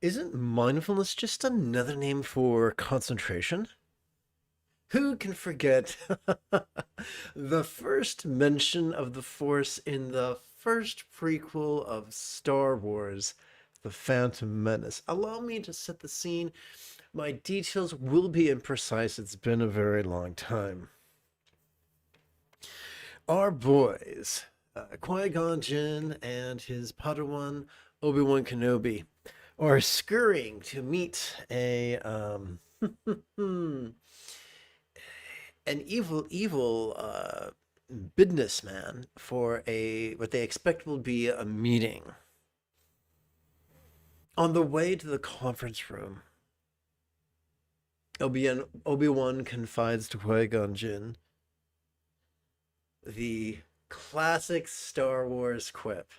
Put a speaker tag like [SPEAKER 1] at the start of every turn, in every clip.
[SPEAKER 1] Isn't mindfulness just another name for concentration? Who can forget the first mention of the Force in the first prequel of Star Wars, The Phantom Menace? Allow me to set the scene. My details will be imprecise. It's been a very long time. Our boys, Qui-Gon Jinn and his Padawan Obi-Wan Kenobi, are scurrying to meet an evil businessman for a what they expect will be a meeting. On the way to the conference room, Obi-Wan confides to Qui-Gon Jinn the classic Star Wars quip,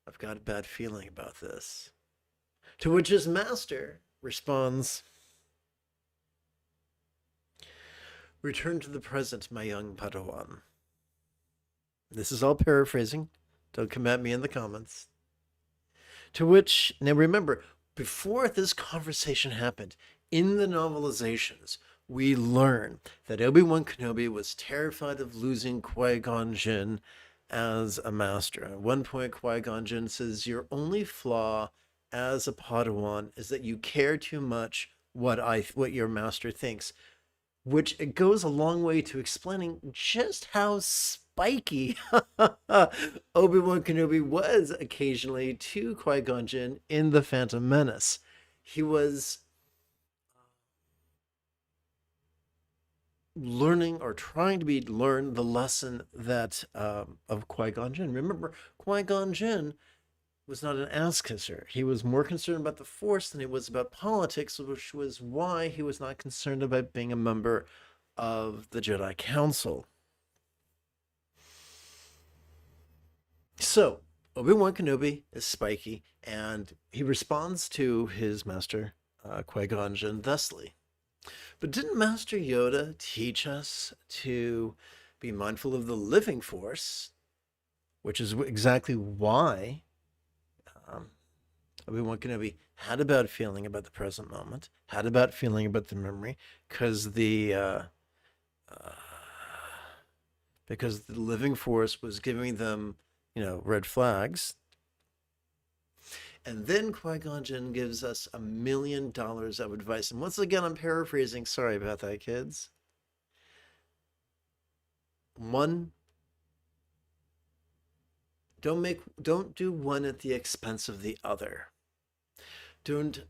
[SPEAKER 1] "I've got a bad feeling about this." To which his master responds, "Return to the present, my young Padawan." This is all paraphrasing. Don't come at me in the comments. To which, now remember, before this conversation happened, in the novelizations, we learn that Obi-Wan Kenobi was terrified of losing Qui-Gon Jinn as a master. At one point, Qui-Gon Jinn says, "Your only flaw as a Padawan is that you care too much what your master thinks," which it goes a long way to explaining just how spiky Obi-Wan Kenobi was occasionally to Qui-Gon Jinn in The Phantom Menace. He was learning or trying to learn the lesson that of Qui-Gon Jinn. Remember, Qui-Gon Jinn was not an ass kisser. He was more concerned about the Force than he was about politics, which was why he was not concerned about being a member of the Jedi Council. So, Obi-Wan Kenobi is spiky, and he responds to his master, Qui-Gon Jinn, thusly. But didn't Master Yoda teach us to be mindful of the living Force, which is exactly why Obi-Wan Kenobi had a bad feeling about the present moment, had a bad feeling about the memory, because the living Force was giving them, red flags. And then Qui-Gon Jinn gives us $1 million of advice. And once again, I'm paraphrasing. Sorry about that, kids. One, don't do one at the expense of the other. Don't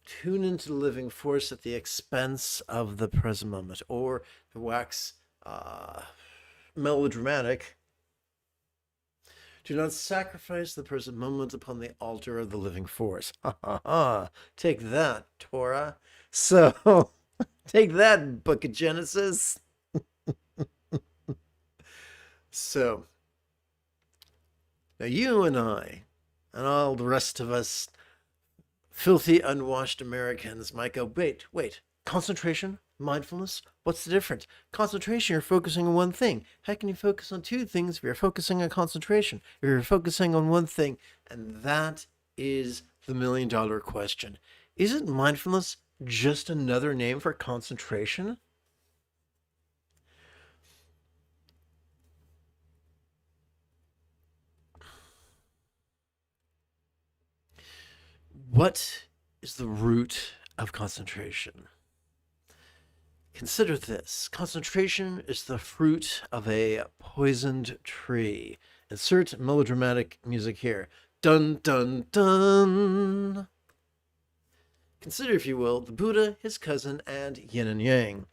[SPEAKER 1] tune into the living Force at the expense of the present moment, or the wax melodramatic. Do not sacrifice the present moment upon the altar of the living Force. Ha ha ha. Take that, Torah. So, take that, Book of Genesis. So, now you and I, and all the rest of us filthy, unwashed Americans might go, wait, concentration? Mindfulness? What's the difference? Concentration, you're focusing on one thing. How can you focus on two things if you're focusing on concentration? If you're focusing on one thing, and that is the $1 million question. Isn't mindfulness just another name for concentration? What is the root of concentration? Consider this. Concentration is the fruit of a poisoned tree. Insert melodramatic music here. Dun, dun, dun. Consider, if you will, the Buddha, his cousin, and yin and yang.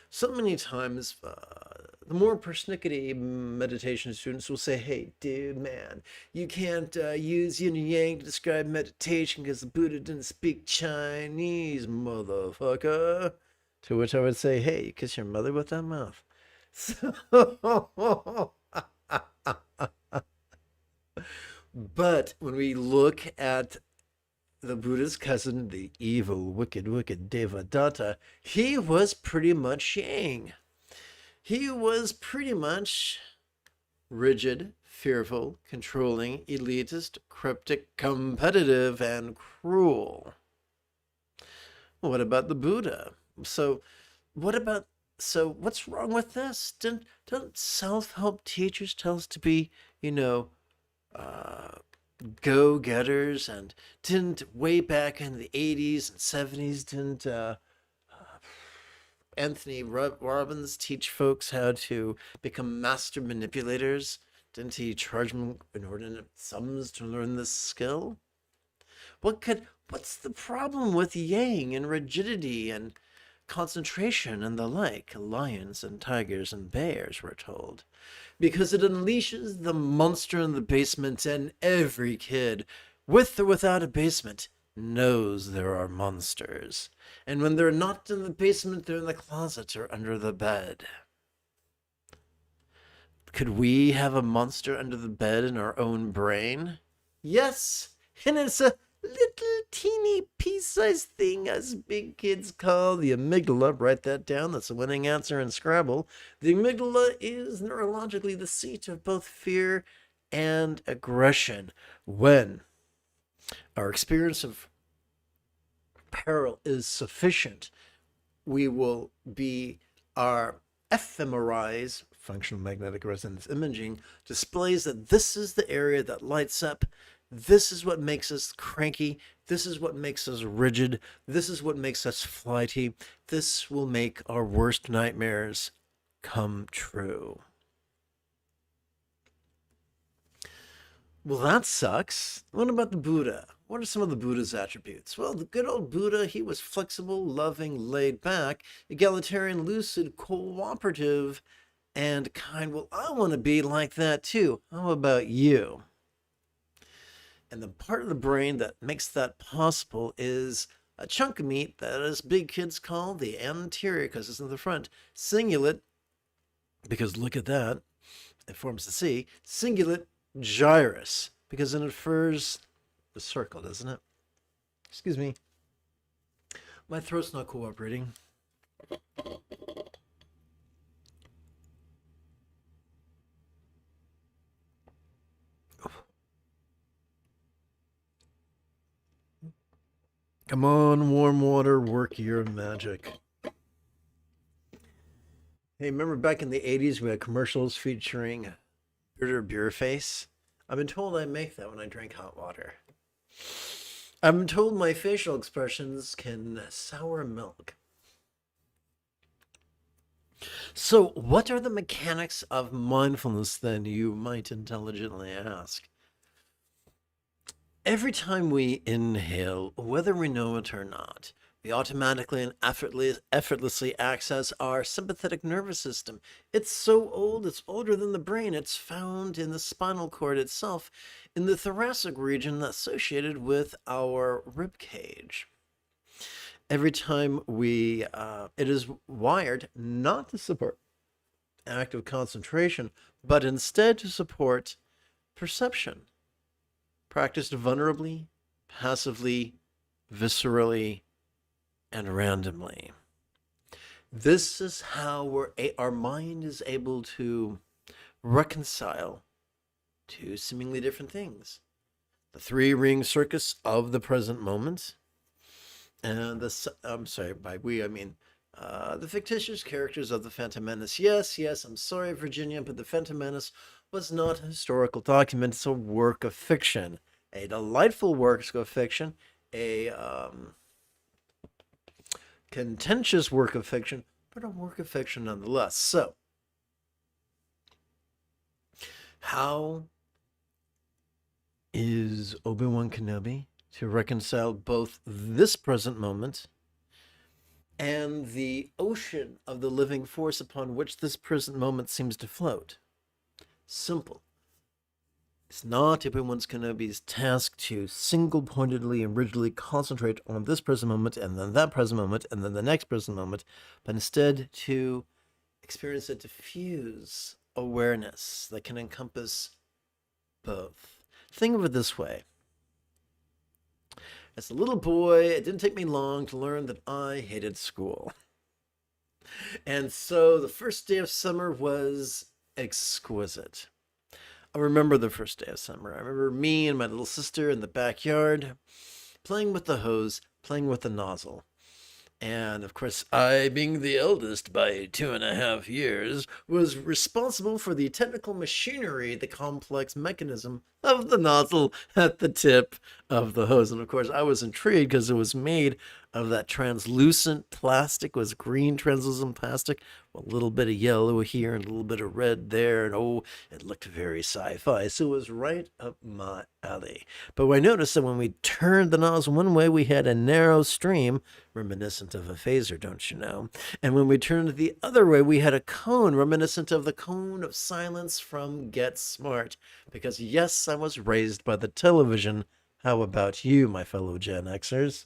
[SPEAKER 1] So many times, the more persnickety meditation students will say, "Hey, dude, man, you can't use yin and yang to describe meditation because the Buddha didn't speak Chinese, motherfucker." To which I would say, "Hey, you kiss your mother with that mouth." So, but when we look at the Buddha's cousin, the evil, wicked Devadatta, he was pretty much yang. He was pretty much rigid, fearful, controlling, elitist, cryptic, competitive, and cruel. What about the Buddha? So, what about what's wrong with this? Don't self-help teachers tell us to be, you know, uh, go-getters? And didn't way back in the 80s and 70s, didn't Anthony Robbins teach folks how to become master manipulators? Didn't he charge them inordinate sums to learn this skill? What's the problem with yang and rigidity and concentration and the like? Lions and tigers and bears, we're told. Because it unleashes the monster in the basement, and every kid, with or without a basement, knows there are monsters. And when they're not in the basement, they're in the closet or under the bed. Could we have a monster under the bed in our own brain? Yes, and it's a little teeny pea-sized thing us big kids call the amygdala. Write that down. That's a winning answer in Scrabble. The amygdala is neurologically the seat of both fear and aggression. When our experience of peril is sufficient, we will be our fMRIs, functional magnetic resonance imaging, displays that this is the area that lights up. This is what makes us cranky. This is what makes us rigid. This is what makes us flighty. This will make our worst nightmares come true. Well, that sucks. What about the Buddha? What are some of the Buddha's attributes? Well, the good old Buddha, he was flexible, loving, laid back, egalitarian, lucid, cooperative, and kind. Well, I want to be like that too. How about you? And the part of the brain that makes that possible is a chunk of meat that us big kids call the anterior, because it's in the front, cingulate, because look at that, it forms the C, cingulate gyrus, because it infers the circle, doesn't it? Excuse me. My throat's not cooperating. Come on, warm water, work your magic. Hey, remember back in the 80s we had commercials featuring beer face? I've been told I make that when I drink hot water. I'm told my facial expressions can sour milk. So, what are the mechanics of mindfulness then, you might intelligently ask? Every time we inhale, whether we know it or not, we automatically and effortlessly access our sympathetic nervous system. It's so old, it's older than the brain. It's found in the spinal cord itself, in the thoracic region associated with our rib cage. Every time it is wired not to support active concentration, but instead to support perception, practiced vulnerably, passively, viscerally, and randomly. This is how our mind is able to reconcile two seemingly different things. The three-ring circus of the present moment, and by we, I mean the fictitious characters of the Phantom Menace. Yes, I'm sorry, Virginia, but the Phantom Menace was not a historical document. It's a work of fiction. A delightful work of fiction. A contentious work of fiction, but a work of fiction nonetheless. So, how is Obi-Wan Kenobi to reconcile both this present moment and the ocean of the living force upon which this present moment seems to float? Simple. It's not Obi-Wan Kenobi's task to single-pointedly and rigidly concentrate on this present moment and then that present moment and then the next present moment, but instead to experience a diffuse awareness that can encompass both. Think of it this way. As a little boy, it didn't take me long to learn that I hated school. And so the first day of summer was exquisite. I remember the first day of summer. I remember me and my little sister in the backyard playing with the hose, playing with the nozzle. And of course, I, being the eldest by 2.5 years, was responsible for the technical machinery, the complex mechanism of the nozzle at the tip of the hose. And of course, I was intrigued because it was made of that translucent plastic, was green translucent plastic, a little bit of yellow here and a little bit of red there. And oh, it looked very sci-fi. So it was right up my alley. But I noticed that when we turned the nozzle one way, we had a narrow stream, reminiscent of a phaser, don't you know? And when we turned the other way, we had a cone, reminiscent of the cone of silence from Get Smart. Because yes, I was raised by the television. How about you, my fellow Gen Xers?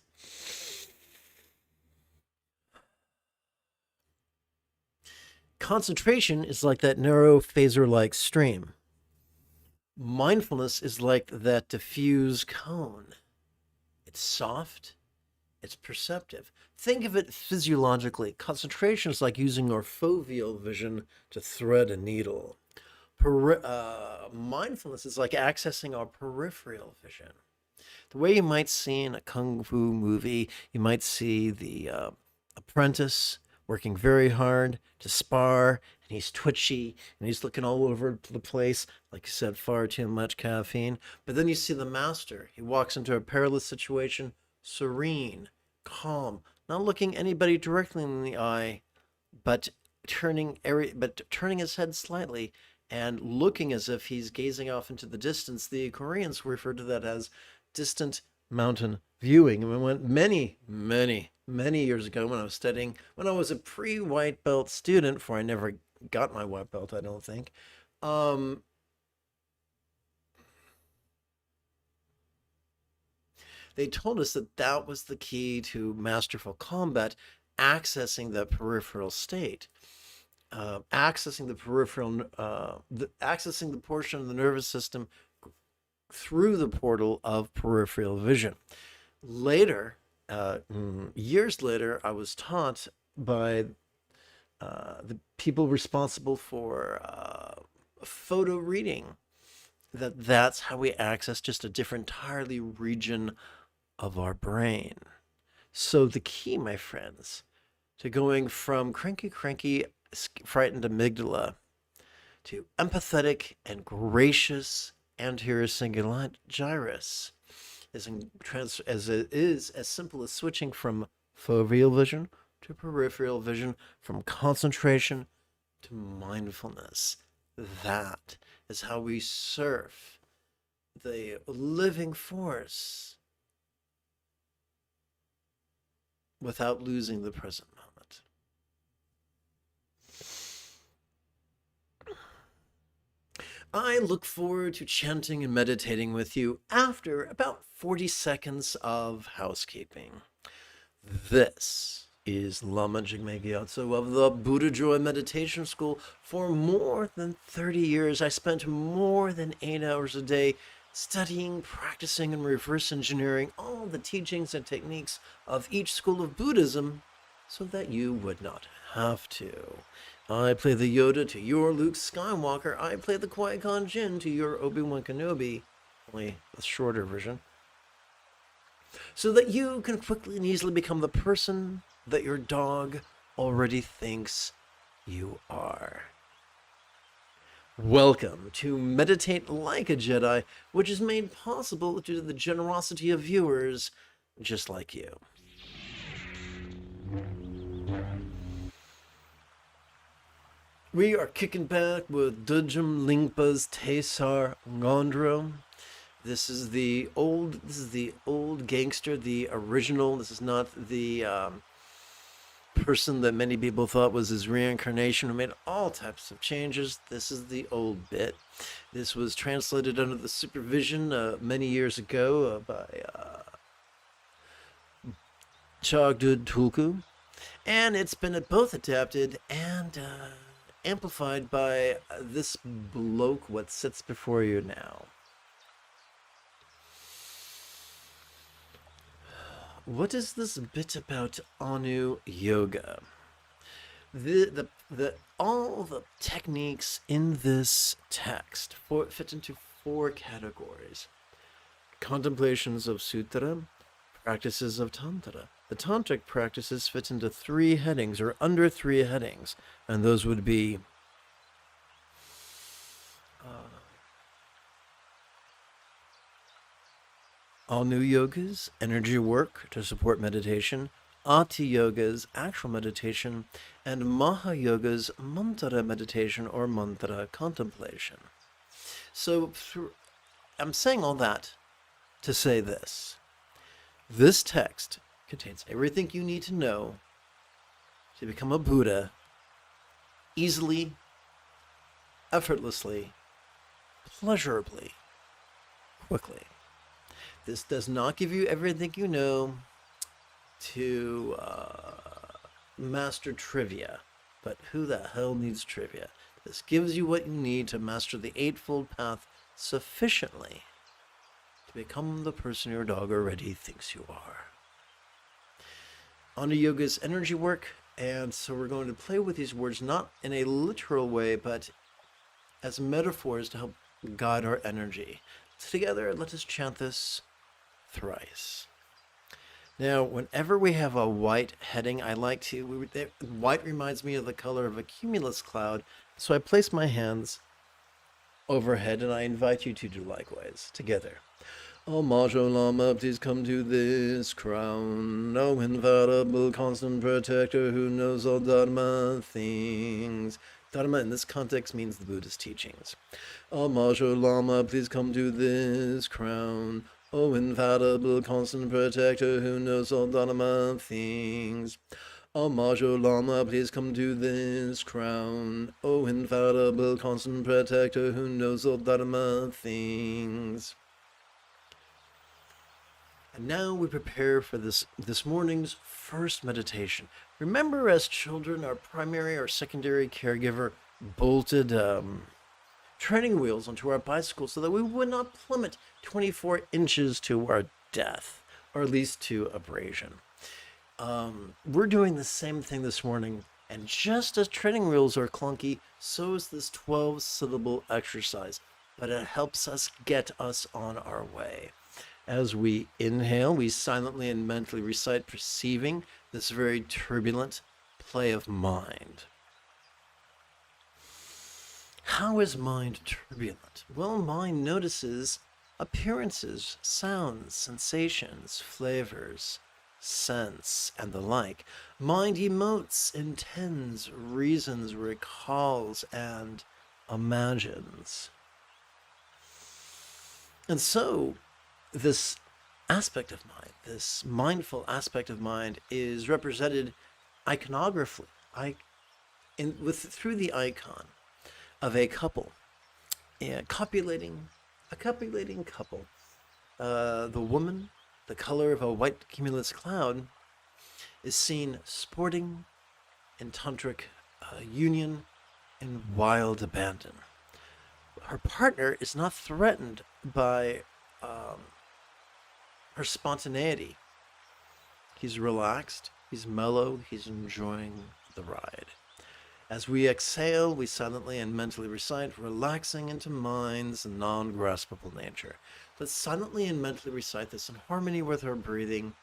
[SPEAKER 1] Concentration is like that narrow phaser-like stream. Mindfulness is like that diffuse cone. It's soft, it's perceptive. Think of it physiologically. Concentration is like using our foveal vision to thread a needle. Mindfulness is like accessing our peripheral vision. The way you might see in a kung fu movie, you might see the apprentice working very hard to spar, and he's twitchy, and he's looking all over the place, like you said, far too much caffeine. But then you see the master. He walks into a perilous situation, serene, calm, not looking anybody directly in the eye, but turning his head slightly and looking as if he's gazing off into the distance. The Koreans refer to that as distant mountain viewing. And we went many years ago when I was studying, when I was a pre-white belt student, for I never got my white belt, I don't think. They told us that that was the key to masterful combat, accessing the peripheral state. Accessing the peripheral, accessing the portion of the nervous system through the portal of peripheral vision. Later, years later, I was taught by the people responsible for photo reading that that's how we access just a different entirely region of our brain. So the key, my friends, to going from cranky, frightened amygdala to empathetic and gracious anterior cingulate gyrus is as simple as switching from foveal vision to peripheral vision, from concentration to mindfulness. That is how we surf the living force without losing the present moment. I look forward to chanting and meditating with you after about 40 seconds of housekeeping. This is Lama Jigme Gyatso of the Buddha Joy Meditation School. For more than 30 years, I spent more than 8 hours a day studying, practicing, and reverse engineering all the teachings and techniques of each school of Buddhism so that you would not have to. I play the Yoda to your Luke Skywalker. I play the Qui-Gon Jinn to your Obi-Wan Kenobi, only the shorter version, so that you can quickly and easily become the person that your dog already thinks you are. Welcome to Meditate Like a Jedi, which is made possible due to the generosity of viewers just like you. We are kicking back with Dudjum Lingpa's Tesar Gondro. This is the old gangster, the original. This is not the person that many people thought was his reincarnation, who made all types of changes. This is the old bit. This was translated under the supervision many years ago by Chagdud Tulku, and it's been both adapted and amplified by this bloke what sits before you now. What is this bit about Anu Yoga? All the techniques in this text fit into 4 categories: contemplations of sutra, practices of Tantra. The Tantric practices fit into 3 headings or under 3 headings, and those would be Anu Yogas, energy work to support meditation, Ati Yogas, actual meditation, and Maha Yogas, mantra meditation or mantra contemplation. So I'm saying all that to say this. This text contains everything you need to know to become a Buddha easily, effortlessly, pleasurably, quickly. This does not give you everything you know to master trivia, but who the hell needs trivia? This gives you what you need to master the Eightfold Path sufficiently to become the person your dog already thinks you are. Anu Yoga is energy work, and so we're going to play with these words not in a literal way, but as metaphors to help guide our energy. Together, let us chant this thrice. Now, whenever we have a white heading, I like to, white reminds me of the color of a cumulus cloud, so I place my hands overhead and I invite you to do likewise, together. O Majo Lama, please come to this crown, O infallible constant protector who knows all Dharma things. Dharma in this context means the Buddhist teachings. O Majo Lama, please come to this crown, O infallible constant protector who knows all Dharma things. O Majo Lama, please come to this crown, O infallible constant protector who knows all Dharma things. And now we prepare for this morning's first meditation. Remember, as children, our primary or secondary caregiver bolted training wheels onto our bicycle so that we would not plummet 24 inches to our death, or at least to abrasion. We're doing the same thing this morning, and just as training wheels are clunky, so is this 12-syllable exercise, but it helps us get us on our way. As we inhale, we silently and mentally recite perceiving this very turbulent play of mind. How is mind turbulent? Well, mind notices appearances, sounds, sensations, flavors, scents, and the like. Mind emotes, intends, reasons, recalls, and imagines. And so, this aspect of mind, this mindful aspect of mind, is represented iconographically, through the icon of a couple, a copulating couple. The woman, the color of a white cumulus cloud, is seen sporting in tantric union in wild abandon. Her partner is not threatened by her spontaneity. He's relaxed, he's mellow, he's enjoying the ride. As we exhale, we silently and mentally recite, relaxing into mind's non-graspable nature. Let's silently and mentally recite this in harmony with our breathing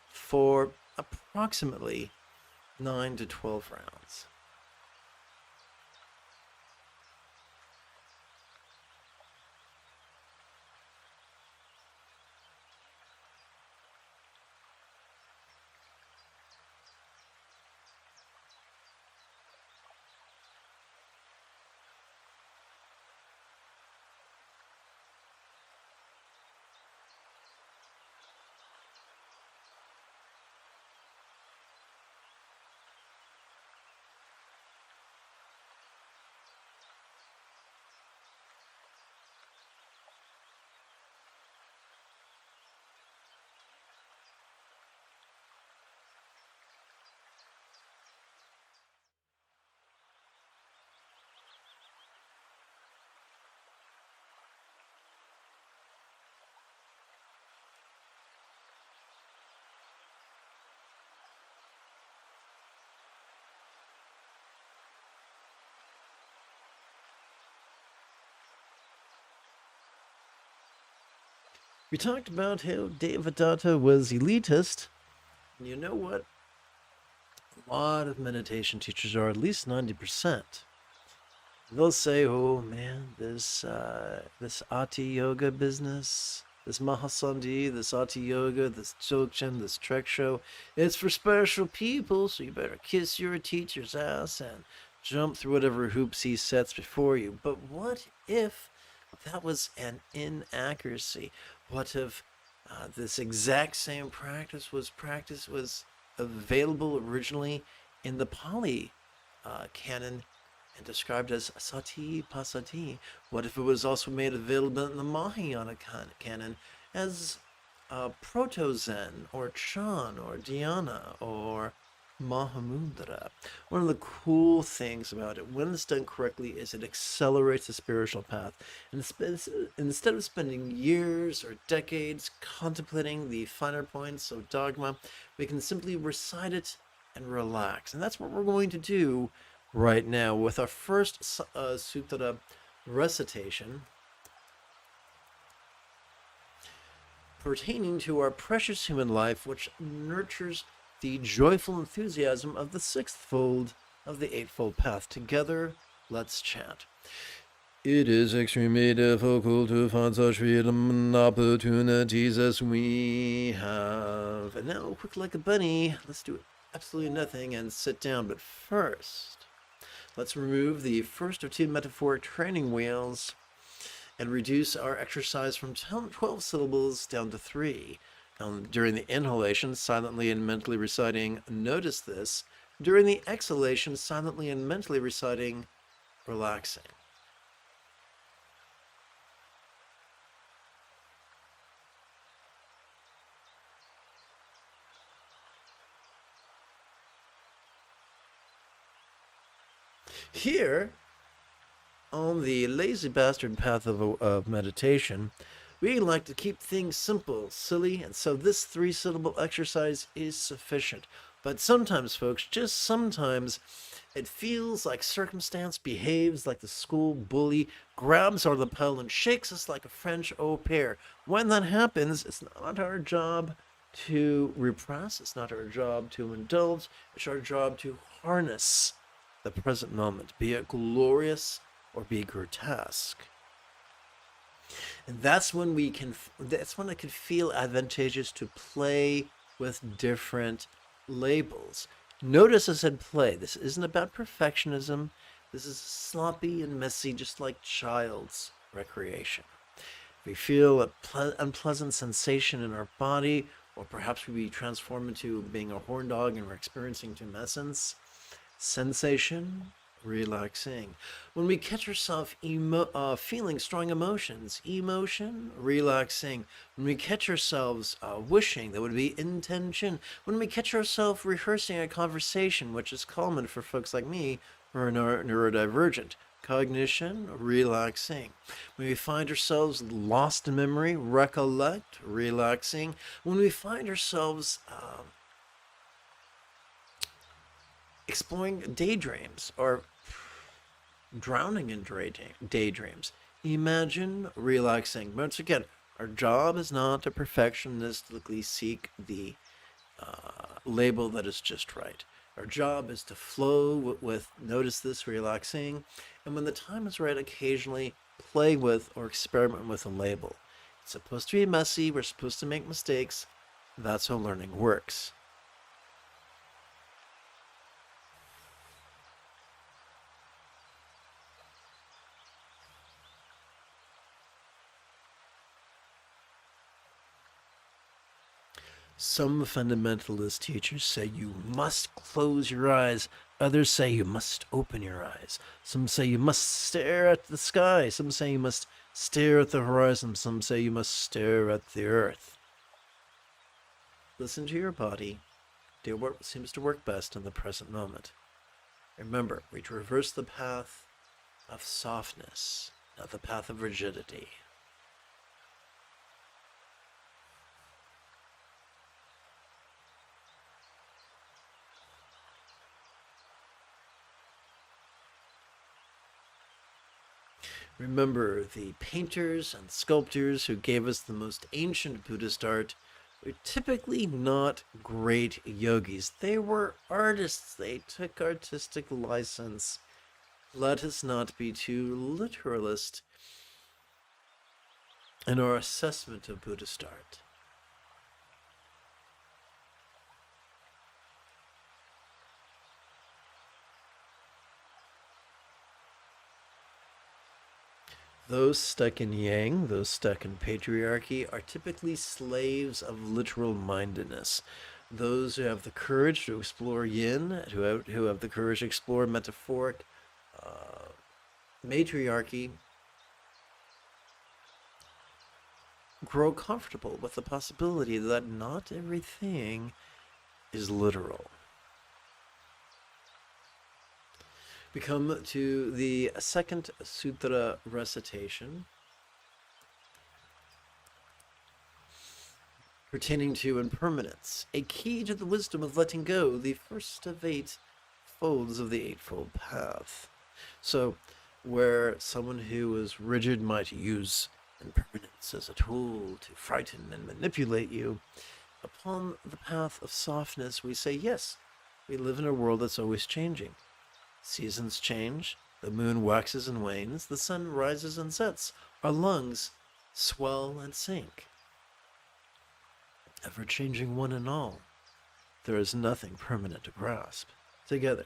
[SPEAKER 1] for approximately 9 to 12 rounds. We talked about how Devadatta was elitist. And you know what? A lot of meditation teachers are, at least 90%. They'll say, "Oh man, this Ati yoga business, this Mahasandhi, this Ati yoga, this Dzogchen, this Trek show, it's for special people. So you better kiss your teacher's ass and jump through whatever hoops he sets before you." But what if that was an inaccuracy? What if this exact same practice was available originally in the Pali canon and described as sati pasati? What if it was also made available in the Mahayana canon as proto-Zen or Chan or Dhyana or Mahamudra? One of the cool things about it, when it's done correctly, is it accelerates the spiritual path. And instead of spending years or decades contemplating the finer points of dogma, we can simply recite it and relax. And that's what we're going to do right now with our first sutra recitation pertaining to our precious human life, which nurtures the joyful enthusiasm of the sixth fold of the eightfold path. Together, let's chant. It is extremely difficult to find such freedom and opportunities as we have. And now, quick like a bunny, let's do absolutely nothing and sit down. But first, let's remove the first of two metaphoric training wheels and reduce our exercise from 12 syllables down to 3. During the inhalation, silently and mentally reciting, "Notice this." During the exhalation, silently and mentally reciting, "Relaxing." Here, on the lazy bastard path of meditation, we like to keep things simple, silly, and so this 3-syllable exercise is sufficient. But sometimes, folks, just sometimes, it feels like circumstance behaves like the school bully, grabs our lapel and shakes us like a French au pair. When that happens, it's not our job to repress, it's not our job to indulge, it's our job to harness the present moment, be it glorious or be grotesque. And that's when it can feel advantageous to play with different labels. Notice I said play. This isn't about perfectionism. This is sloppy and messy, just like child's recreation. We feel an unpleasant sensation in our body, or perhaps we transform into being a horn dog and we're experiencing tumescence. Sensation, relaxing. When we catch ourselves feeling strong emotions, emotion, relaxing. When we catch ourselves wishing, that would be intention. When we catch ourselves rehearsing a conversation, which is common for folks like me who are neurodivergent, cognition, relaxing. When we find ourselves lost in memory, recollect, relaxing. When we find ourselves exploring daydreams or drowning in daydreams, imagine, relaxing. Once again, our job is not to perfectionistically seek the label that is just right. Our job is to flow with notice this, relaxing, and when the time is right, occasionally play with or experiment with a label. It's supposed to be messy, we're supposed to make mistakes. That's how learning works. Some fundamentalist teachers say you must close your eyes. Others say you must open your eyes. Some say you must stare at the sky. Some say you must stare at the horizon. Some say you must stare at the earth. Listen to your body. Do what seems to work best in the present moment. Remember, we traverse the path of softness, not the path of rigidity. Remember, the painters and sculptors who gave us the most ancient Buddhist art were typically not great yogis. They were artists. They took artistic license. Let us not be too literalist in our assessment of Buddhist art. Those stuck in yang, those stuck in patriarchy, are typically slaves of literal mindedness. Those who have the courage to explore yin, who have the courage to explore metaphoric matriarchy, grow comfortable with the possibility that not everything is literal. We come to the second sutra recitation pertaining to impermanence, a key to the wisdom of letting go, the first of 8 folds of the Eightfold Path. So, where someone who is rigid might use impermanence as a tool to frighten and manipulate you, upon the path of softness we say, yes, we live in a world that's always changing. Seasons change, the moon waxes and wanes, the sun rises and sets, our lungs swell and sink. Ever-changing one and all, there is nothing permanent to grasp. Together.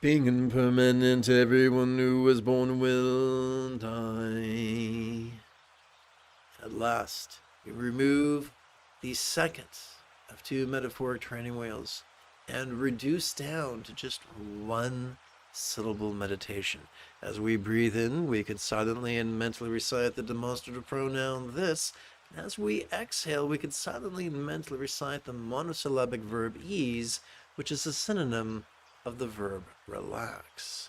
[SPEAKER 1] Being impermanent, everyone who was born will die. At last, we remove the second of 2 metaphoric training wheels and reduce down to just 1 syllable meditation. As we breathe in, we could silently and mentally recite the demonstrative pronoun this, and as we exhale, we could silently and mentally recite the monosyllabic verb ease, which is a synonym of the verb relax.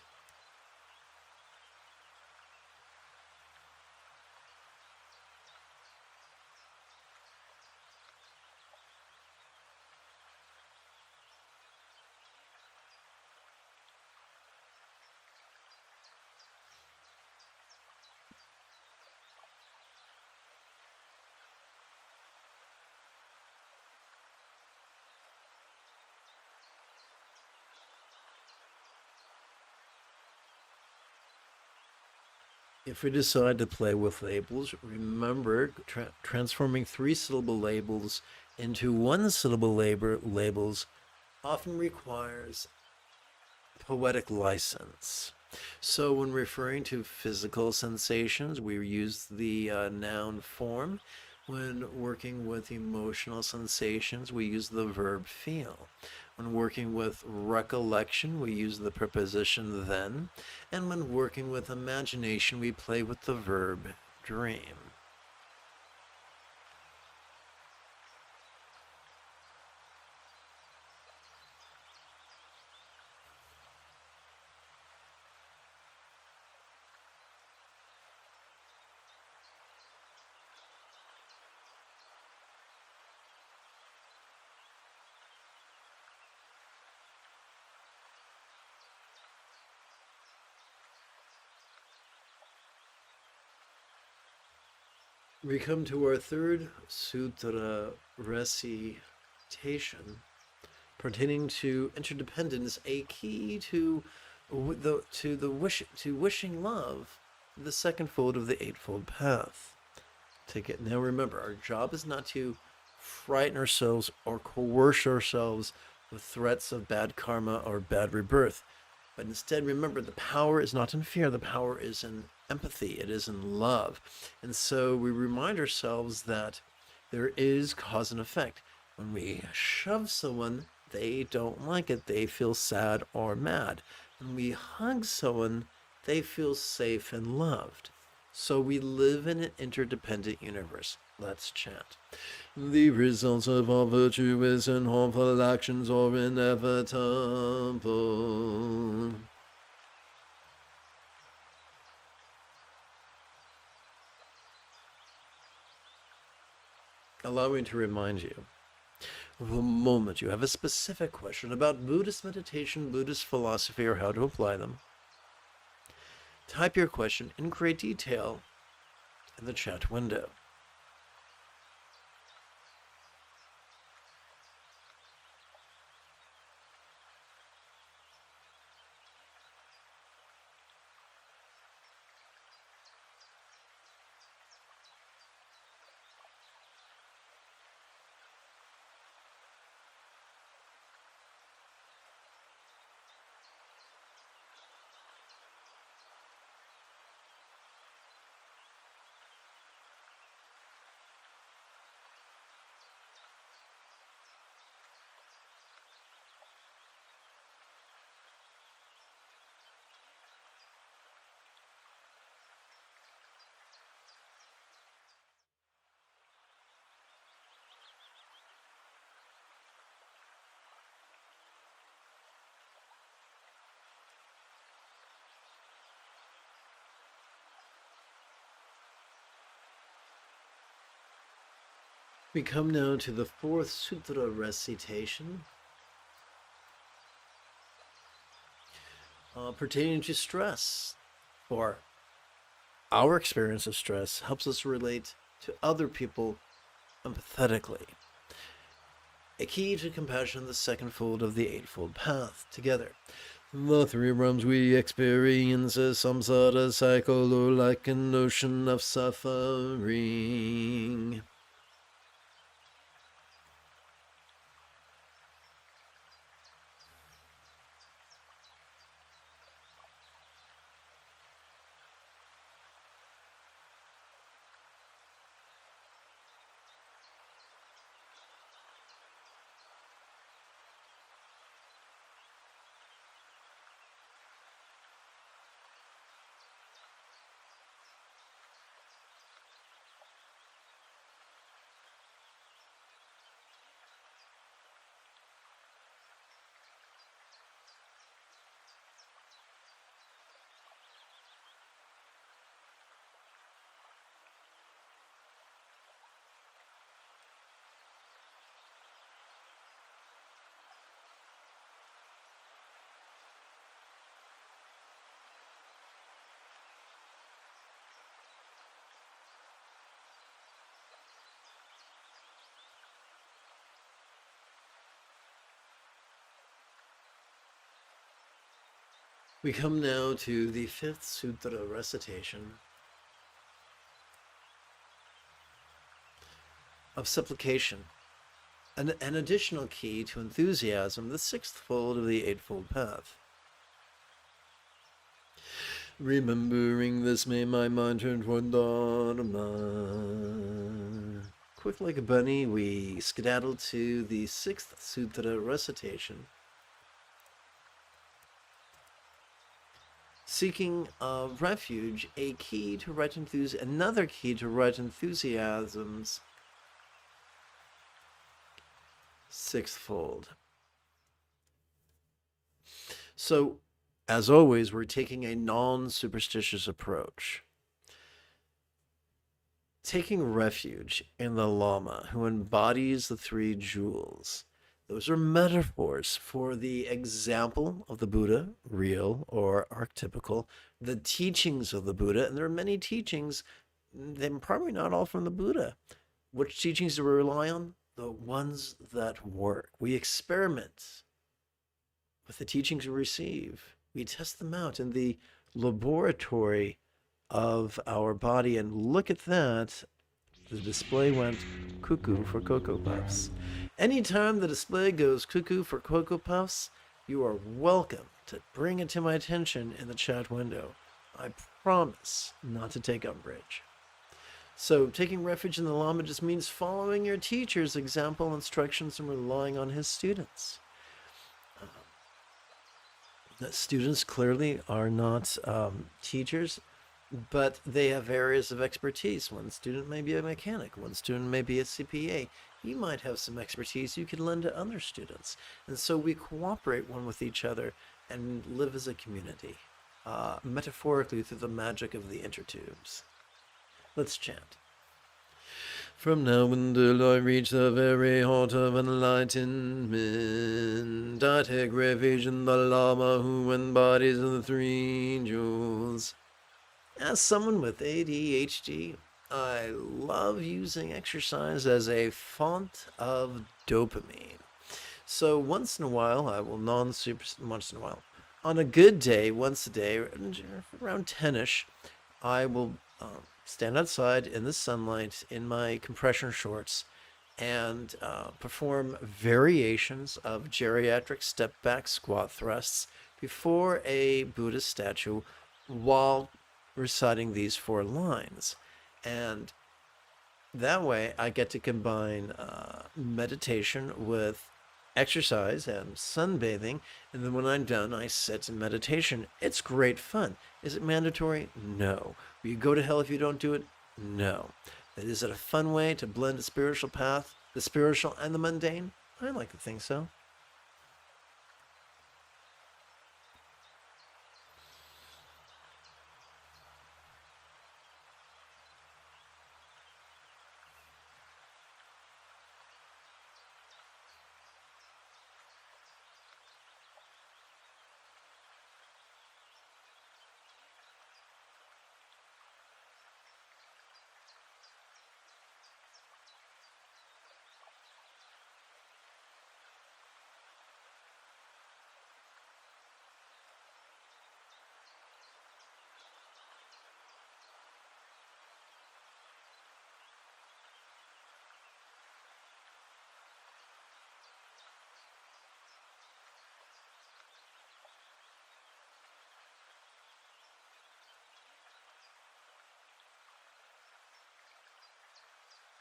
[SPEAKER 1] If we decide to play with labels, remember transforming 3-syllable labels into 1-syllable labels often requires poetic license. So when referring to physical sensations, we use the noun form. When working with emotional sensations, we use the verb feel. When working with recollection, we use the preposition then. And when working with imagination, we play with the verb dream. We come to our third sutra recitation pertaining to interdependence, a key to wishing love, the second fold of the Eightfold Path. Take it. Now remember, our job is not to frighten ourselves or coerce ourselves with threats of bad karma or bad rebirth. But instead, remember, the power is not in fear. The power is in empathy. It is in love. And so we remind ourselves that there is cause and effect. When we shove someone, they don't like it. They feel sad or mad. When we hug someone, they feel safe and loved. So we live in an interdependent universe. Let's chant. The results of all virtuous and harmful actions are inevitable. Allow me to remind you, the moment you have a specific question about Buddhist meditation, Buddhist philosophy, or how to apply them, type your question in great detail in the chat window. We come now to the fourth sutra recitation pertaining to stress, or our experience of stress helps us relate to other people empathetically. A key to compassion, the second fold of the Eightfold Path. Together. The three realms we experience as samsara cycle, or like an ocean of suffering. We come now to the fifth sutra recitation of supplication, an additional key to enthusiasm, the sixth fold of the Eightfold Path. Remembering this, may my mind turn toward Dharma. Quick like a bunny, we skedaddle to the sixth sutra recitation, seeking refuge, a key to right enthusiasm, another key to right enthusiasm's sixth fold. So, as always, we're taking a non-superstitious approach, taking refuge in the Lama, who embodies the three jewels. Those are metaphors for the example of the Buddha, real or archetypical, the teachings of the Buddha, and there are many teachings, they're probably not all from the Buddha. Which teachings do we rely on? The ones that work. We experiment with the teachings we receive. We test them out in the laboratory of our body, and look at that. The display went cuckoo for Cocoa Puffs. Anytime the display goes cuckoo for Cocoa Puffs, you are welcome to bring it to my attention in the chat window. I promise not to take umbrage. So taking refuge in the Lama just means following your teacher's example, instructions, and relying on his students. The students clearly are not teachers, but they have areas of expertise. One student may be a mechanic, one student may be a CPA. You might have some expertise you can lend to other students. And so we cooperate one with each other and live as a community, metaphorically through the magic of the intertubes. Let's chant. From now until I reach the very heart of enlightenment, I take refuge in the Lama who embodies the three jewels. As someone with ADHD, I love using exercise as a font of dopamine. So once in a while, I will once in a while. On a good day, once a day, around 10ish, I will stand outside in the sunlight in my compression shorts and perform variations of geriatric step back squat thrusts before a Buddhist statue while reciting these 4 lines. And that way I get to combine meditation with exercise and sunbathing. And then when I'm done, I sit in meditation. It's great fun. Is it mandatory? No. Will you go to hell if you don't do it? No. But is it a fun way to blend a spiritual path, the spiritual and the mundane? I like to think so.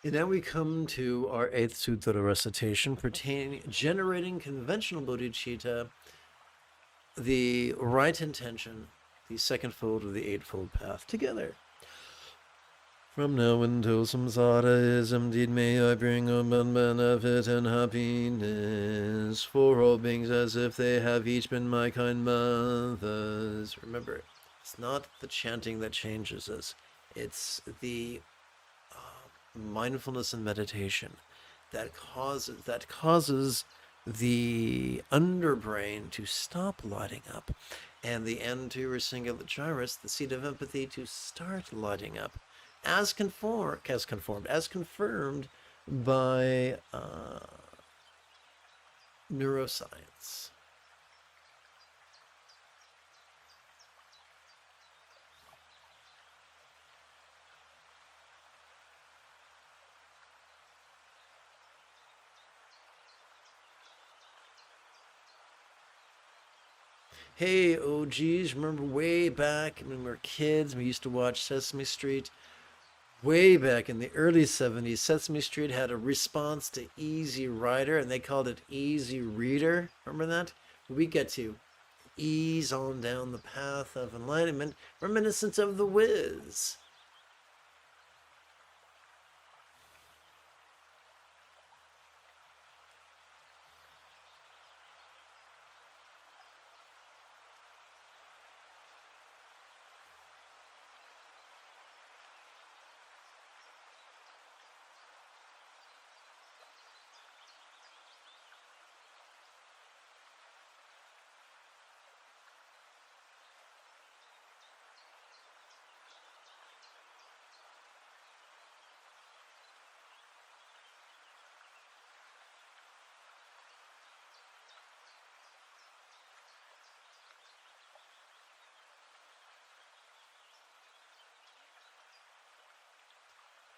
[SPEAKER 1] And now we come to our 8th Sutra recitation pertaining generating conventional bodhicitta, the right intention, the second fold of the eightfold path together. From now until samsara is indeed may I bring about benefit and happiness for all beings as if they have each been my kind mothers. Remember, it's not the chanting that changes us. It's the mindfulness and meditation that causes the underbrain to stop lighting up and the anterior cingulate gyrus, the seat of empathy, to start lighting up as confirmed by neuroscience. Hey, OGs, remember way back when we were kids, we used to watch Sesame Street? Way back in the early 70s, Sesame Street had a response to Easy Rider, and they called it Easy Reader. Remember that? We get to ease on down the path of enlightenment, reminiscent of The Wiz.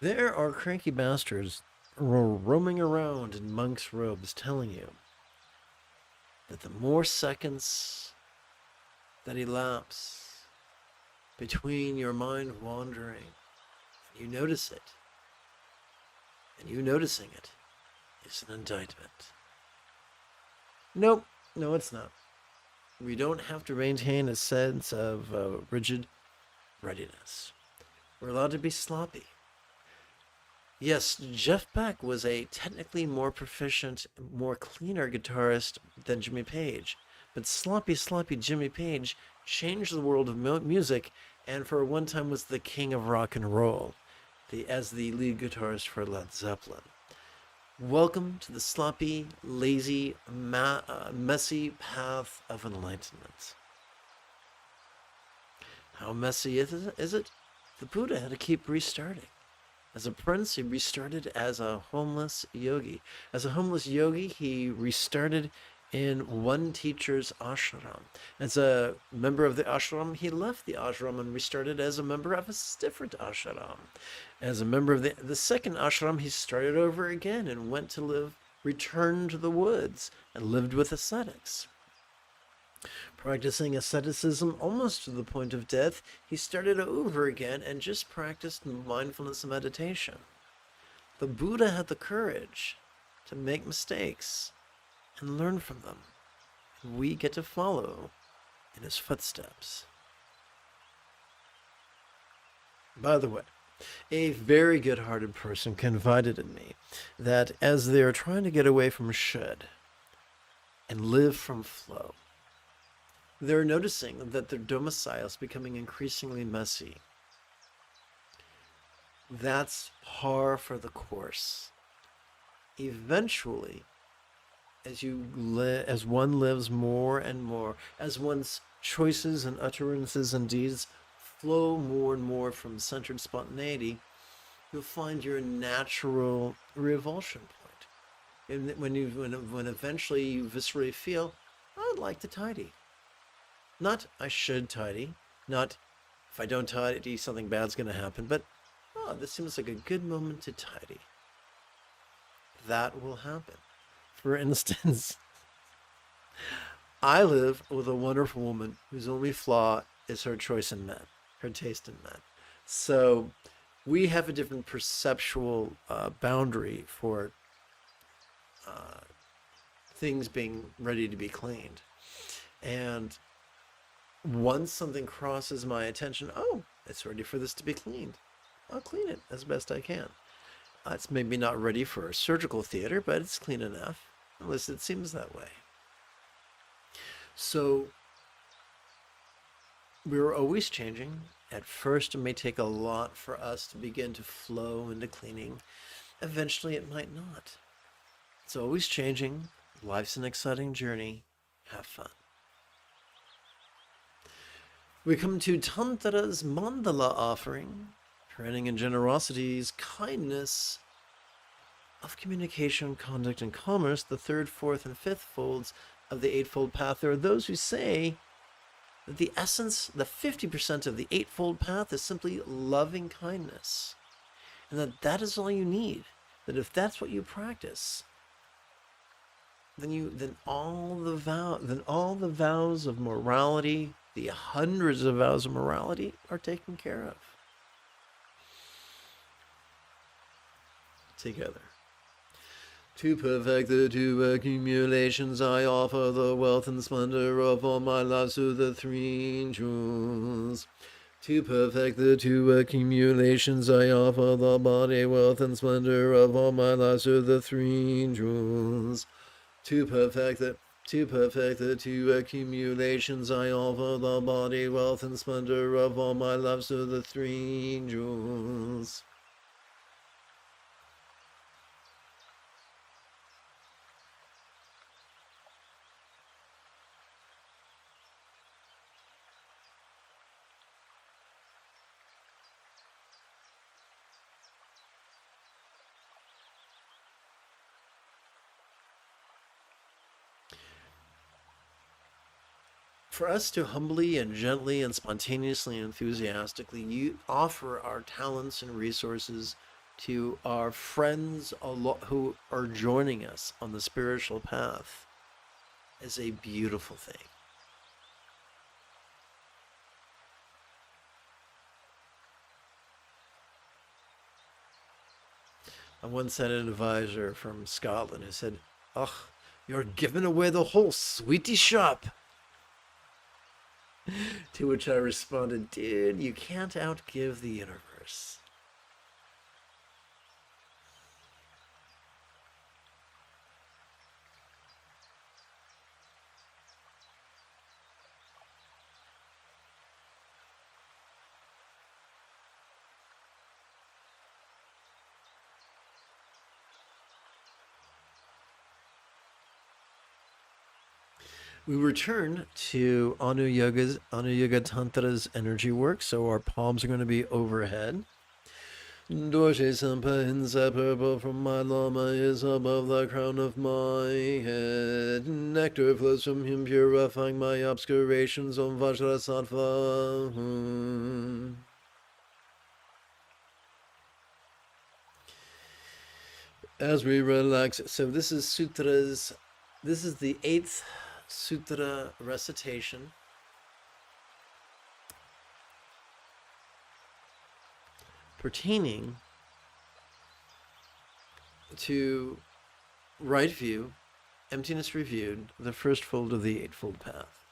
[SPEAKER 1] There are cranky bastards roaming around in monks' robes telling you that the more seconds that elapse between your mind wandering, you notice it, and you noticing it is an indictment. Nope, no, it's not. We don't have to maintain a sense of rigid readiness. We're allowed to be sloppy. Yes, Jeff Beck was a technically more proficient, more cleaner guitarist than Jimmy Page, but sloppy Jimmy Page changed the world of music and for one time was the king of rock and roll, as the lead guitarist for Led Zeppelin. Welcome to the sloppy, lazy, messy path of enlightenment. How messy is it? The Buddha had to keep restarting. As a prince, he restarted as a homeless yogi. As a homeless yogi, he restarted in one teacher's ashram. As a member of the ashram, he left the ashram and restarted as a member of a different ashram. As a member of the second ashram, he started over again and went to live, returned to the woods, and lived with ascetics. Practicing asceticism almost to the point of death, he started over again and just practiced mindfulness meditation. The Buddha had the courage to make mistakes and learn from them. And we get to follow in his footsteps. By the way, a very good-hearted person confided in me that as they are trying to get away from should and live from flow, they're noticing that their domicile is becoming increasingly messy. That's par for the course. Eventually, as one lives more and more, as one's choices and utterances and deeds flow more and more from centered spontaneity, you'll find your natural revulsion point. And when eventually you viscerally feel, I'd like to tidy. Not I should tidy, not if I don't tidy something bad's going to happen, but this seems like a good moment to tidy. That will happen. For instance, I live with a wonderful woman whose only flaw is her choice in men, her taste in men. So we have a different perceptual boundary for things being ready to be cleaned. And once something crosses my attention, it's ready for this to be cleaned. I'll clean it as best I can. It's maybe not ready for a surgical theater, but it's clean enough. At least it seems that way. So we're always changing. At first, it may take a lot for us to begin to flow into cleaning. Eventually, it might not. It's always changing. Life's an exciting journey. Have fun. We come to Tantra's mandala offering, training in generosities, kindness, of communication, conduct, and commerce. The third, fourth, and fifth folds of the Eightfold Path. There are those who say that the essence, the 50% of the Eightfold Path is simply loving kindness, and that is all you need. That if that's what you practice, then all the vows of morality, the hundreds of vows of morality, are taken care of. Together. To perfect the two accumulations, I offer the wealth and splendor of all my lives to the three jewels. To perfect the two accumulations, I offer the body, wealth, and splendor of all my lives to the three jewels. To perfect the two accumulations, I offer the body, wealth, and splendor of all my lives to the three jewels. For us to humbly and gently and spontaneously and enthusiastically offer our talents and resources to our friends who are joining us on the spiritual path is a beautiful thing. I once had an advisor from Scotland who said, "Ugh, you're giving away the whole sweetie shop." To which I responded, dude, you can't outgive the universe. We return to Anu Yoga Tantra's energy work, so our palms are going to be overhead. Dorje Sampa inseparable from my Lama is above the crown of my head. Nectar flows from him, purifying my obscurations on Vajrasattva. As we relax, so this is the 8th sutra recitation. Pertaining to right view, emptiness reviewed, the first fold of the Eightfold Path.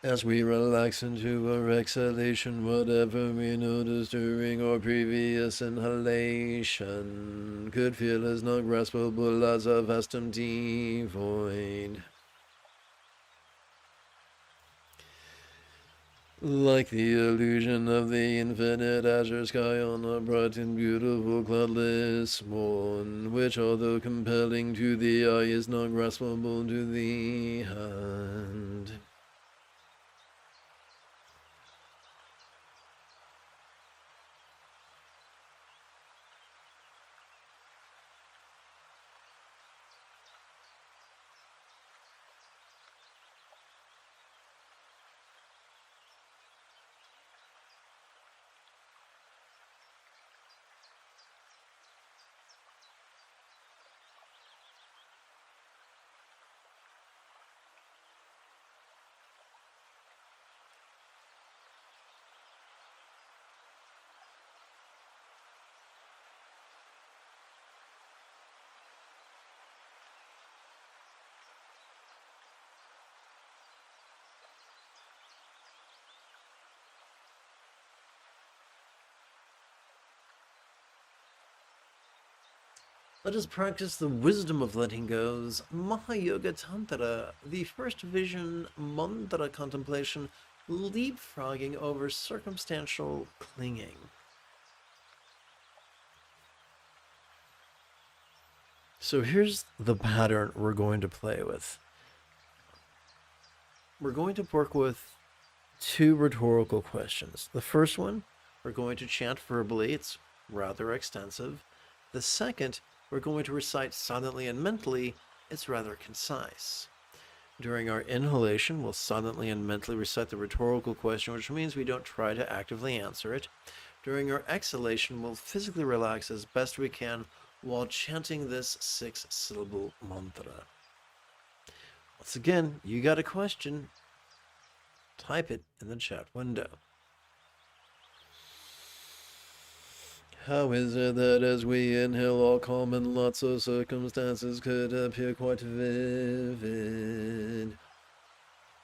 [SPEAKER 1] As we relax into our exhalation, whatever we notice during our previous inhalation could feel as not graspable as a vast empty void. Like the illusion of the infinite azure sky on a bright and beautiful cloudless morn, which although compelling to the eye is not graspable to the hand. Let us practice the wisdom of letting go's Mahayoga Tantra, the first vision mantra contemplation, leapfrogging over circumstantial clinging. So here's the pattern we're going to play with. We're going to work with 2 rhetorical questions. The first one, we're going to chant verbally. It's rather extensive. The second, we're going to recite silently and mentally. It's rather concise. During our inhalation, we'll silently and mentally recite the rhetorical question, which means we don't try to actively answer it. During our exhalation, we'll physically relax as best we can while chanting this 6-syllable mantra. Once again, you got a question, type it in the chat window. How is it that as we inhale, all calm and lots of circumstances could appear quite vivid?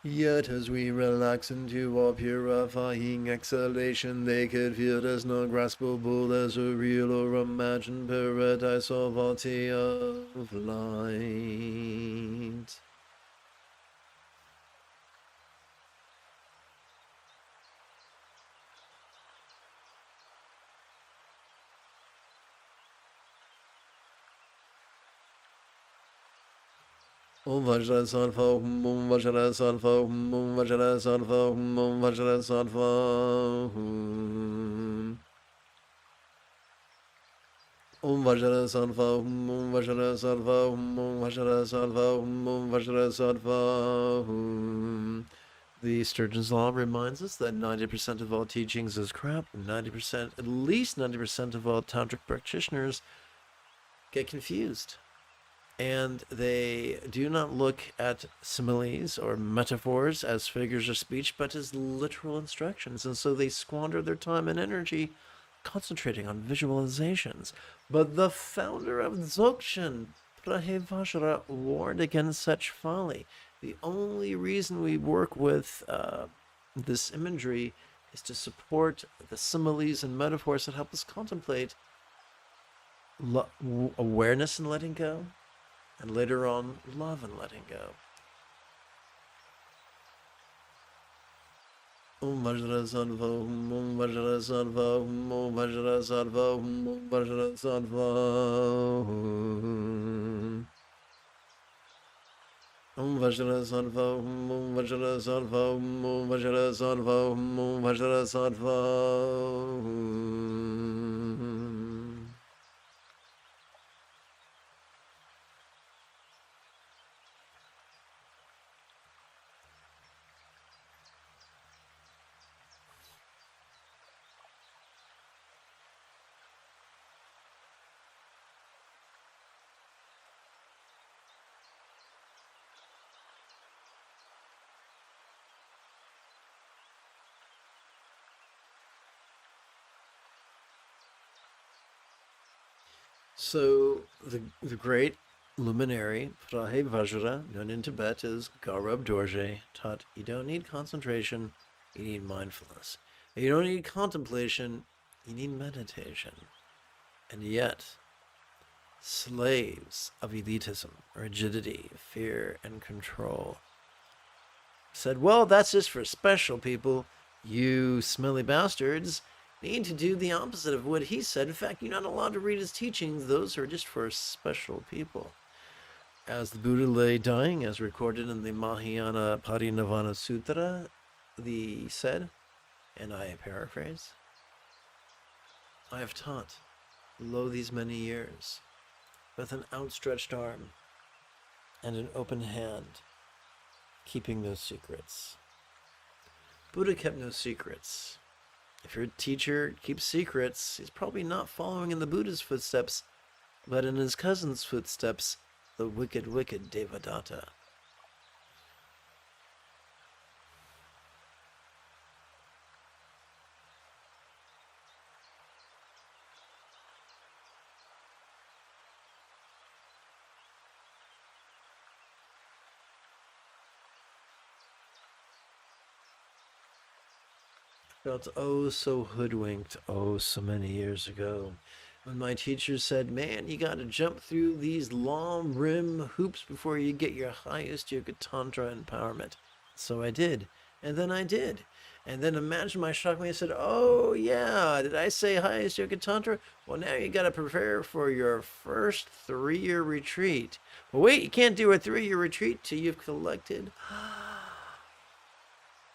[SPEAKER 1] Yet as we relax into our purifying exhalation, they could feel as not graspable as a real or imagined paradise or vault of light. Om Vajrasattva, Om Vajrasattva, Om Vajrasattva, Om Vajrasattva. Om Vajrasattva, Om Vajrasattva, Om Vajrasattva, Om Vajrasattva. The Sturgeon's Law reminds us that 90% of all teachings is crap, and 90%, at least 90% of all tantric practitioners get confused. And they do not look at similes or metaphors as figures of speech, but as literal instructions. And so they squander their time and energy concentrating on visualizations. But the founder of Dzogchen, Prahevajra, warned against such folly. The only reason we work with this imagery is to support the similes and metaphors that help us contemplate awareness and letting go, and later on, love and letting go. Om Vajrasattva, Om Vajrasattva, Om Vajrasattva, Om Vajrasattva. Om Vajra Sattva, Om Vajra Sattva, Om Vajra Sattva, Om Vajra Sattva. So the great luminary Prahe Vajra, known in Tibet as Gaurab Dorje, taught you don't need concentration, you need mindfulness. You don't need contemplation, you need meditation. And yet, slaves of elitism, rigidity, fear, and control said, well, that's just for special people. You smelly bastards need to do the opposite of what he said. In fact, you're not allowed to read his teachings. Those are just for special people. As the Buddha lay dying, as recorded in the Mahayana Parinirvana Sutra, the said, and I paraphrase, I have taught, lo these many years, with an outstretched arm and an open hand, keeping no secrets. Buddha kept no secrets. If your teacher keeps secrets, he's probably not following in the Buddha's footsteps, but in his cousin's footsteps, the wicked, wicked Devadatta. Felt oh so hoodwinked oh so many years ago when my teacher said, man, you got to jump through these long rim hoops before you get your highest yoga tantra empowerment. So I did, and then I did. And then imagine my shock when I said, oh yeah, did I say highest yoga tantra? Well, now you got to prepare for your first 3-year retreat. But wait, you can't do a 3-year retreat till you've collected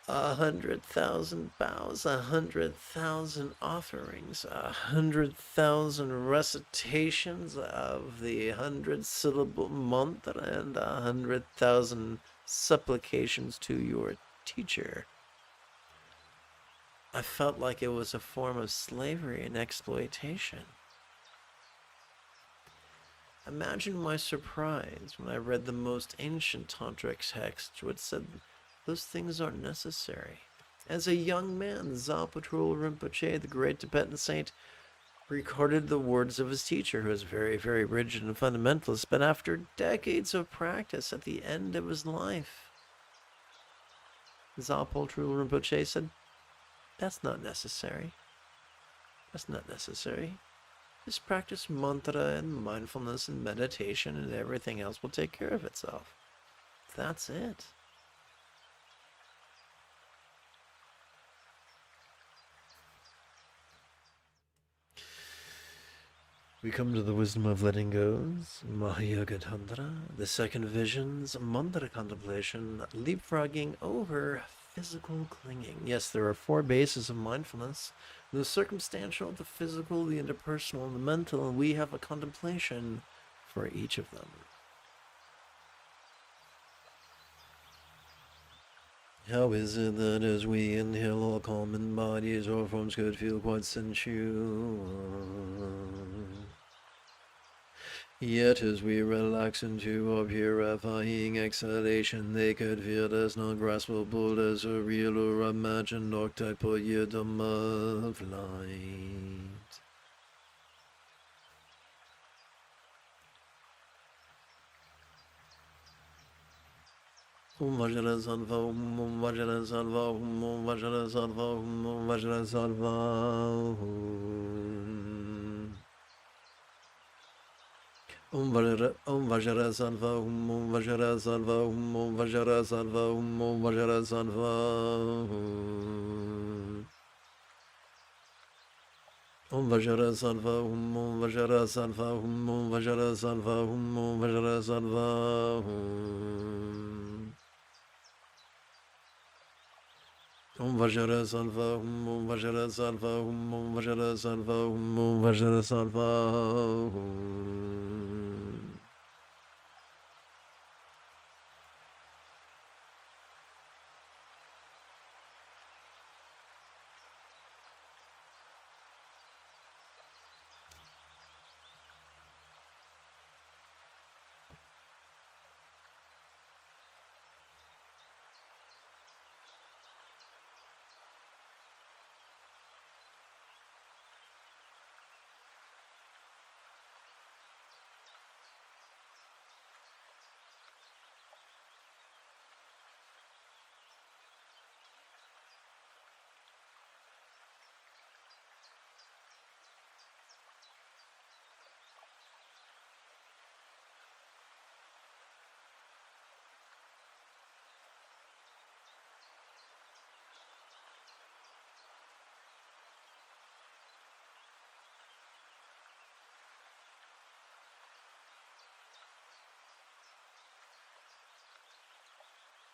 [SPEAKER 1] 100,000 bows, 100,000 offerings, 100,000 recitations of the 100-syllable mantra, and 100,000 supplications to your teacher. I felt like it was a form of slavery and exploitation. Imagine my surprise when I read the most ancient tantric text, which said those things aren't necessary. As a young man, Zalpatrul Rinpoche, the great Tibetan saint, recorded the words of his teacher, who was very, very rigid and fundamentalist, but after decades of practice, at the end of his life, Zalpatrul Rinpoche said, that's not necessary. That's not necessary. Just practice mantra and mindfulness and meditation, and everything else will take care of itself. That's it. We come to the wisdom of letting goes, Mahayoga Tantra, the second visions, mantra contemplation, leapfrogging over physical clinging. Yes, there are 4 bases of mindfulness: the circumstantial, the physical, the interpersonal, and the mental, and we have a contemplation for each of them. How is it that as we inhale, all common bodies or forms could feel quite sensual? Yet as we relax into our purifying exhalation, they could feel as non-graspable as a real or imagined archetype or yidam of light. Om Vajra Sattva, Om Vajra Sattva, Om Vajra Sattva, Om Vajra Sattva. Om Vajra Sattva, Om Vajra Sattva, Om Vajra Sattva, Om Vajra Sattva. Om Vajra Sattva, Om Vajra Sattva, Om Vajra Sattva, Om Vajra Sattva, Om Vajra Sattva, Om Vajra Sattva, Om Vajra Sattva, Om Vajra Sattva.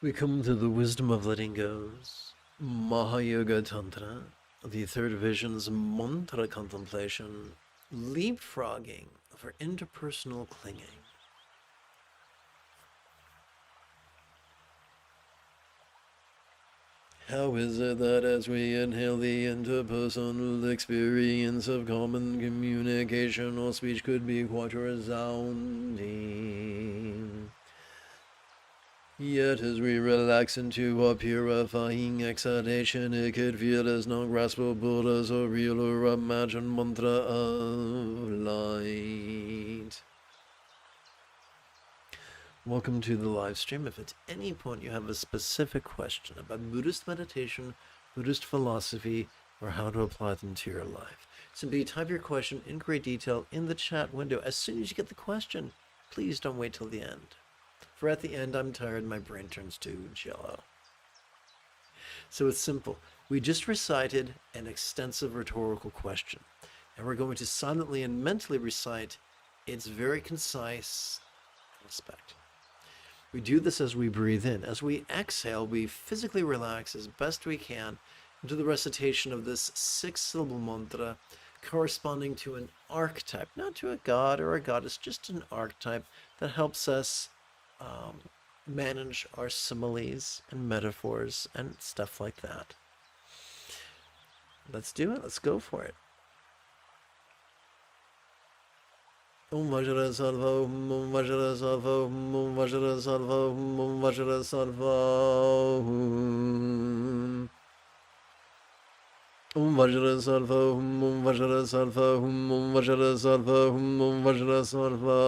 [SPEAKER 1] We come to the wisdom of letting go's Mahayoga Tantra, the third vision's mantra contemplation, leapfrogging for interpersonal clinging. How is it that as we inhale the interpersonal experience of common communication, our speech could be quite resounding? Yet as we relax into a purifying exhalation, it could feel as non-graspable as a real or imagined mantra of light. Welcome to the live stream. If at any point you have a specific question about Buddhist meditation, Buddhist philosophy, or how to apply them to your life, simply type your question in great detail in the chat window. As soon as you get the question, please don't wait till the end. For at the end, I'm tired, my brain turns to jello. So it's simple. We just recited an extensive rhetorical question, and we're going to silently and mentally recite its very concise aspect. We do this as we breathe in. As we exhale, we physically relax as best we can into the recitation of this 6-syllable mantra corresponding to an archetype, not to a god or a goddess, just an archetype that helps us manage our similes and metaphors and stuff like that. Let's do it. Let's go for it. Om Vajra Sattva, Om Vajra Sattva, Om Vajra Sattva, Om Vajra Sattva. Om Vajra Sattva, Om Vajra Sattva, Om Vajra Sattva, Om Vajra Sattva.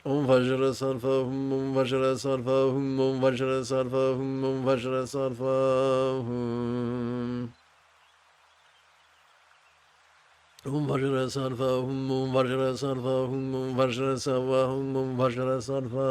[SPEAKER 1] Om Vajra Sattva, Om Vajra Sattva, Om Vajra Sattva, Om Vajra Sattva. Om Vajra Sattva, Om Vajra Sattva, Om Vajra Sattva, Om Vajra Sattva.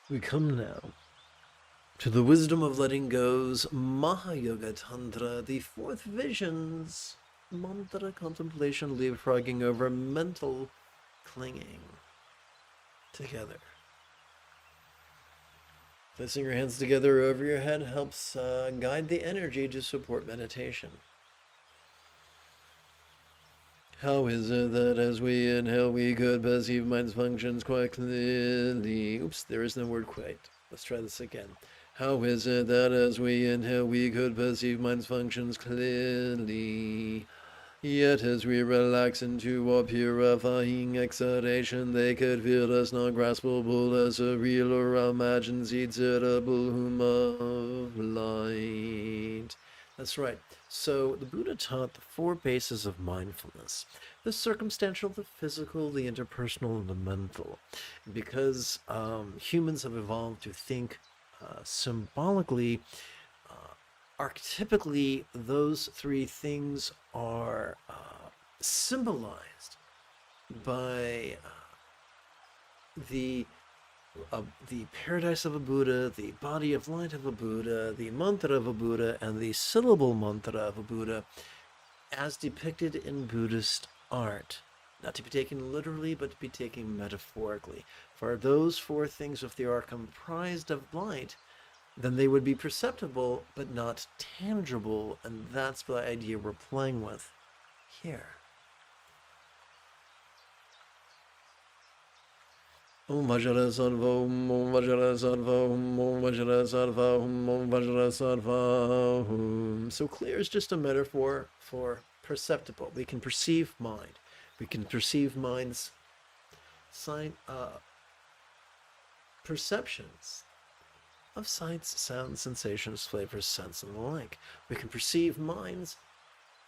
[SPEAKER 1] We come now to the wisdom of letting go's Mahayoga Tantra, the fourth vision's mantra contemplation, leapfrogging over mental clinging together. Placing your hands together over your head helps guide the energy to support meditation. How is it that as we inhale, we could perceive mind's functions quite clearly? Oops, there is no word quite. Let's try this again. How is it that as we inhale, we could perceive mind's functions clearly? Yet as we relax into a purifying exhalation, they could feel as non-graspable as a real or imagined seed-settable of light. That's right. So the Buddha taught the 4 bases of mindfulness: the circumstantial, the physical, the interpersonal, and the mental. Because humans have evolved to think symbolically, archetypically, those 3 things are symbolized by the paradise of a Buddha, the body of light of a Buddha, the mantra of a Buddha, and the syllable mantra of a Buddha, as depicted in Buddhist art. Not to be taken literally, but to be taken metaphorically. For those 4 things, if they are comprised of light, then they would be perceptible, but not tangible, and that's the idea we're playing with here. Om Vajra Sarva, Om Vajra Sarva, Om Vajra Sarva, Om Vajra Sarva. So clear is just a metaphor for perceptible. We can perceive mind. We can perceive mind's perceptions of sights, sounds, sensations, flavors, scents, and the like. We can perceive mind's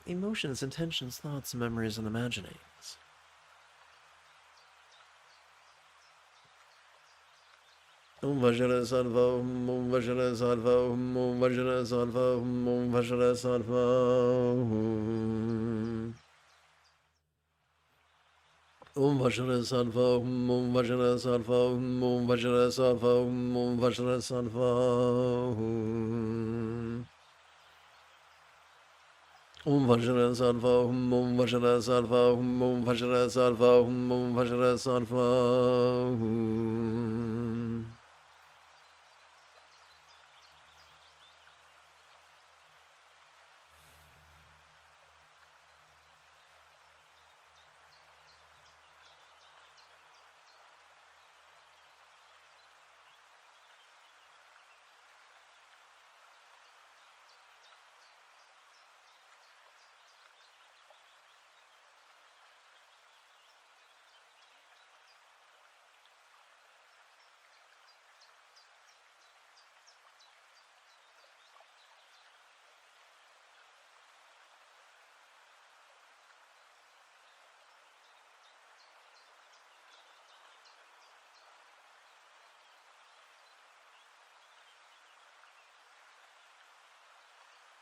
[SPEAKER 1] emotions, intentions, thoughts, memories, and imaginings. Om Vajra Sarva, Om Vajra Sarva, Om Vajra Sarva, Om Vajra Sarva. Om Vajra Sarva, Om Vajra Sarva, Om Vajra Sarva, Om Vajra Sarva. Om Vajra Sarva, Om Vajra Sarva, Om Vajra Sarva, Om Vajra Sarva.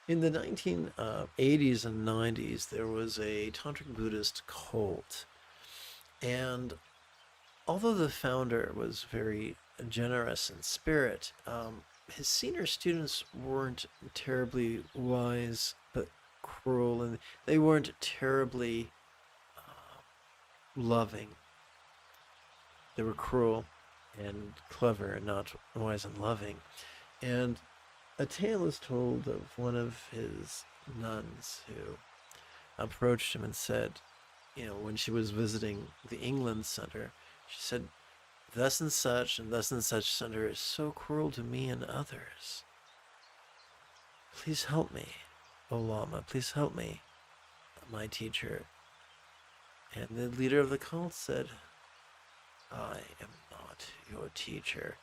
[SPEAKER 1] In the 1980s and 90s, there was a Tantric Buddhist cult. And although the founder was very generous in spirit, his senior students weren't terribly wise, but cruel, and they weren't terribly loving. They were cruel and clever and not wise and loving. And a tale is told of one of his nuns who approached him and said, when she was visiting the England Center, she said, thus and such center is so cruel to me and others. Please help me, O Lama, please help me, my teacher. And the leader of the cult said, I am not your teacher.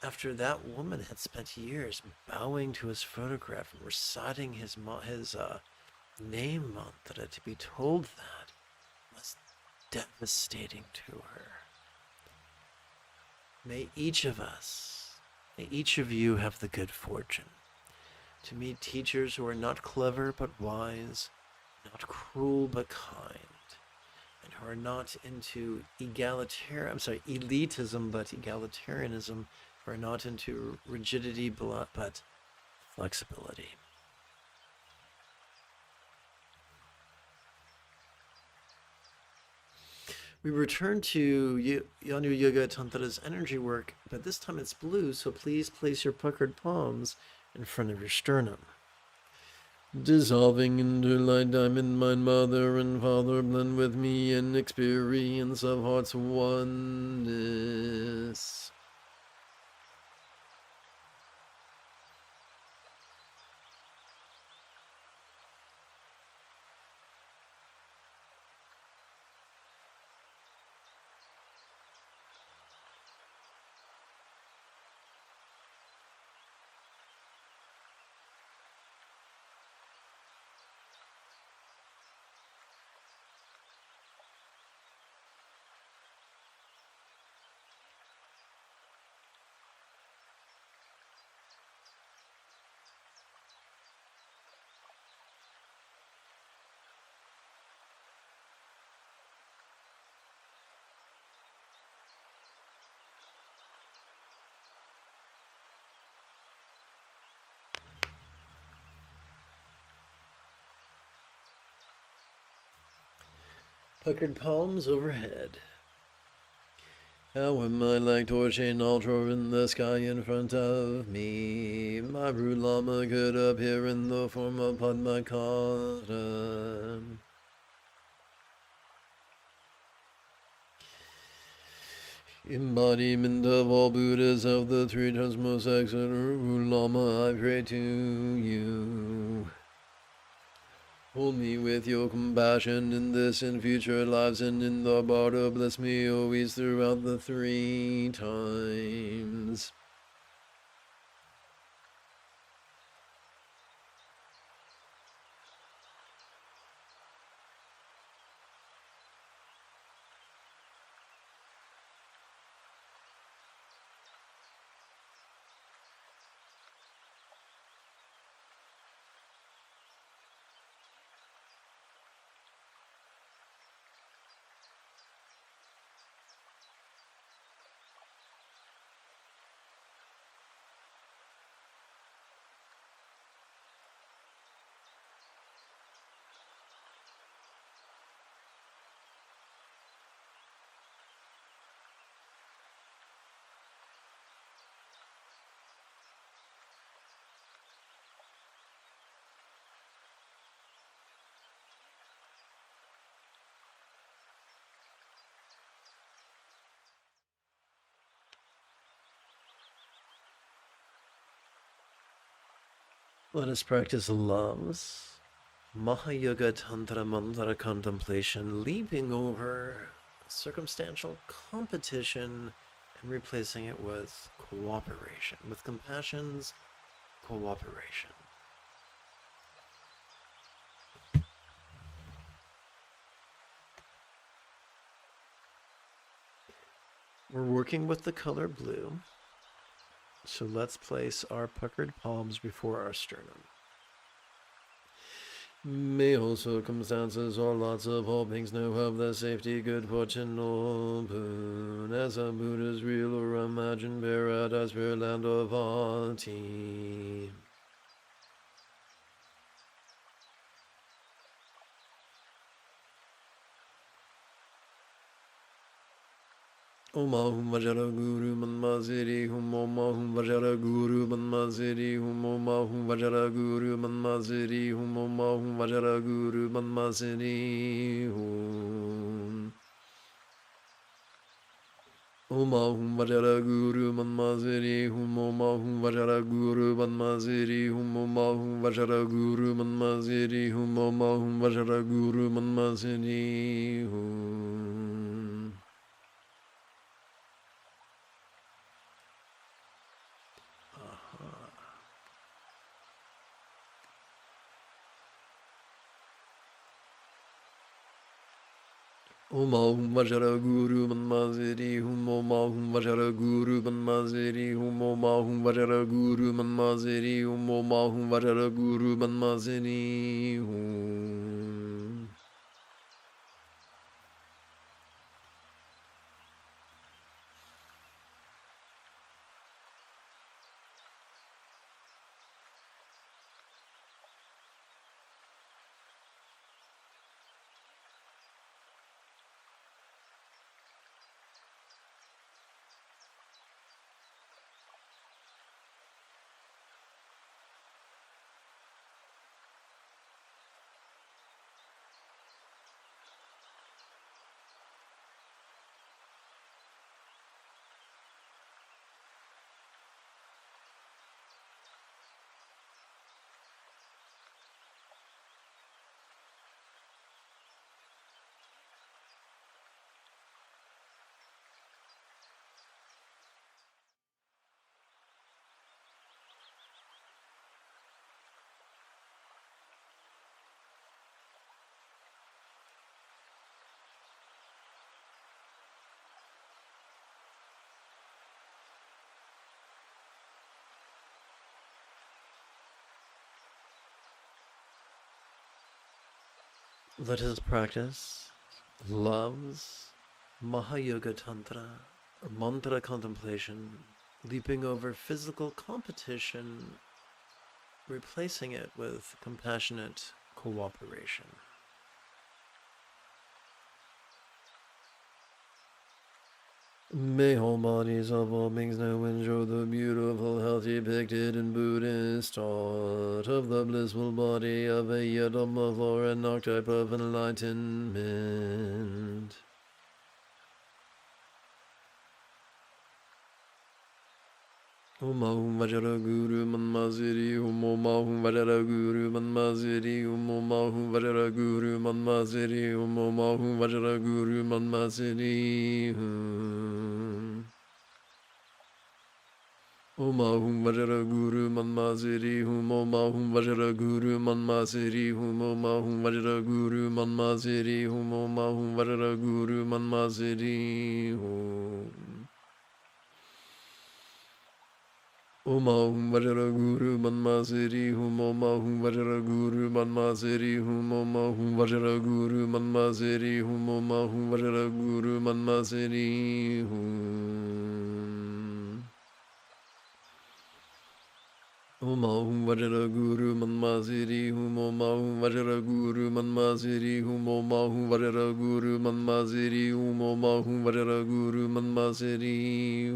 [SPEAKER 1] After that woman had spent years bowing to his photograph and reciting his name mantra, to be told that was devastating to her. May each of you have the good fortune to meet teachers who are not clever but wise, not cruel but kind, and who are not into elitism but egalitarianism, who are not into rigidity but flexibility. We return to Yanu Yoga Tantra's energy work, but this time it's blue, so please place your puckered palms in front of your sternum. Dissolving into light diamond, mind, mother and father, blend with me in experience of heart's oneness. Puckered palms overhead. How am I like torching altar in the sky in front of me? My rude Lama could appear in the form of Padmakara. Embodiment of all Buddhas of the three times most excellent Lama, I pray to you. Hold me with your compassion in this and future lives, and in the bardo bless me always throughout the three times. Let us practice loves. Mahayoga Tantra Mantra contemplation, leaping over circumstantial competition and replacing it with cooperation, with compassion's cooperation. We're working with the color blue, so let's place our puckered palms before our sternum. May all circumstances or lots of all things know of the safety, good fortune, or boon, as a Buddha's real or imagined paradise, pure land of Ati. Om Ahum Vajra Guru Manmaziri Hum Om Ahum Vajra Guru Manmaziri Hum Om Ahum Vajra Guru Manmaziri Hum Om Ahum Vajra Guru Manmaziri Hum Om Ahum Vajra Guru Manmaziri Hum Om Ahum Vajra Guru Manmaziri Hum Om Ahum Vajra Guru Manmaziri Hum Om Ahum Vajra Guru Manmaziri Hum Om Ahum Vajra Guru Manmaziri Hum Om Ahum Vajra Guru Manmaziri Hum Om Ahum Vajra Guru Manmaziri Hum Om Ahum Vajra Guru Manmaziri Hum Let us practice love's Mahayoga Tantra, or mantra contemplation, leaping over physical competition, replacing it with compassionate cooperation. May all bodies of all beings now enjoy the beautiful, health depicted in Buddhist thought of the blissful body of a Yadama Flora and archetype of enlightenment. Om Ahum Vajra Guru Manmaziri Om Ahum Vajra Guru Manmaziri Om Ahum Vajra Guru Manmaziri Om Ahum Vajra Guru Manmaziri Om Ahum Vajra Guru Manmaziri Om Ahum Vajra Guru Manmaziri Om Ahum Vajra Guru Manmaziri Om Ahum Vajra Guru Manmaziri Om Ahum Vajra Guru Manmaziri Om Ahum Vajra Guru Manmaziri Om Ahum Vajra Guru Manmaziri Om Ahum Vajra Guru Manmaziri Om Ahum Vajra Guru Manmaziri Om Ahum Vajra Guru Manmaziri Om Ahum Vajra Guru Manmaziri Om Ahum Vajra Guru Manmaziri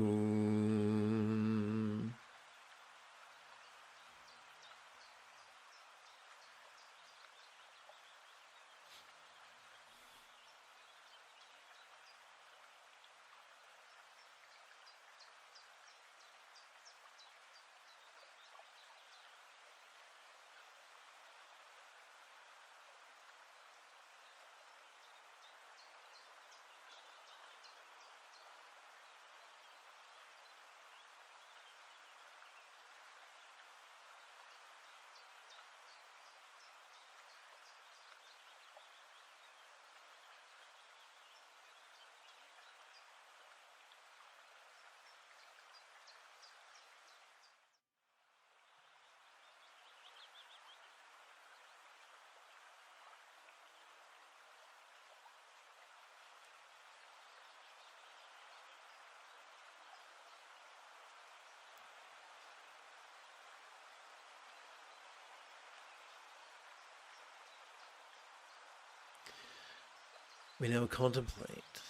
[SPEAKER 1] We now contemplate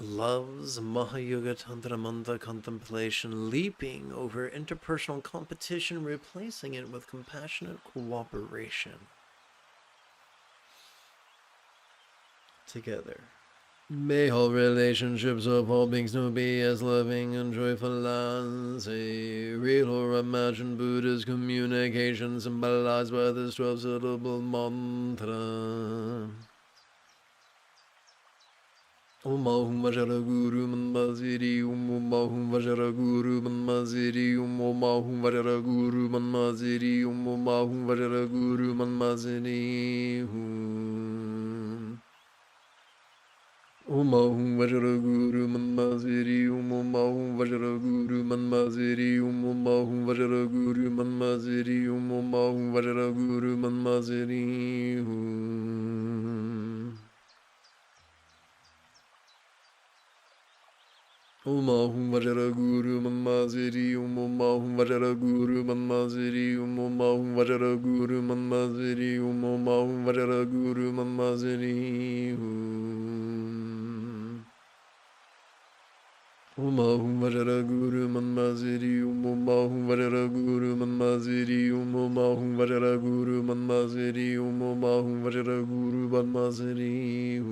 [SPEAKER 1] love's Mahayoga Tantra Mantra contemplation, leaping over interpersonal competition, replacing it with compassionate cooperation. Together. May all relationships of all beings know be as loving and joyful as a real or imagined Buddha's communication symbolized by this 12-syllable mantra. Om Ahum Vajra Guru Manmaziri Om Ahum Vajra Guru Manmaziri Om Ahum Vajra Guru Manmaziri Om Ahum Vajra Guru Manmaziri Om Ahum Vajra Guru Manmaziri Om Ahum Vajra Guru Manmaziri Om Ahum Vajra Guru Manmaziri Om Ahum Vajra Guru Manmaziri Om Ahum Vajra Guru Manmaziri Om Ahum Vajra Guru Manmaziri Om Ahum Vajra Guru Manmaziri Om Ahum Vajra Guru Manmaziri Om Ahum Vajra Guru Manmaziri Om Ahum Vajra Guru Manmaziri Om Ahum Vajra Guru Manmaziri Om Ahum Vajra Guru Manmaziri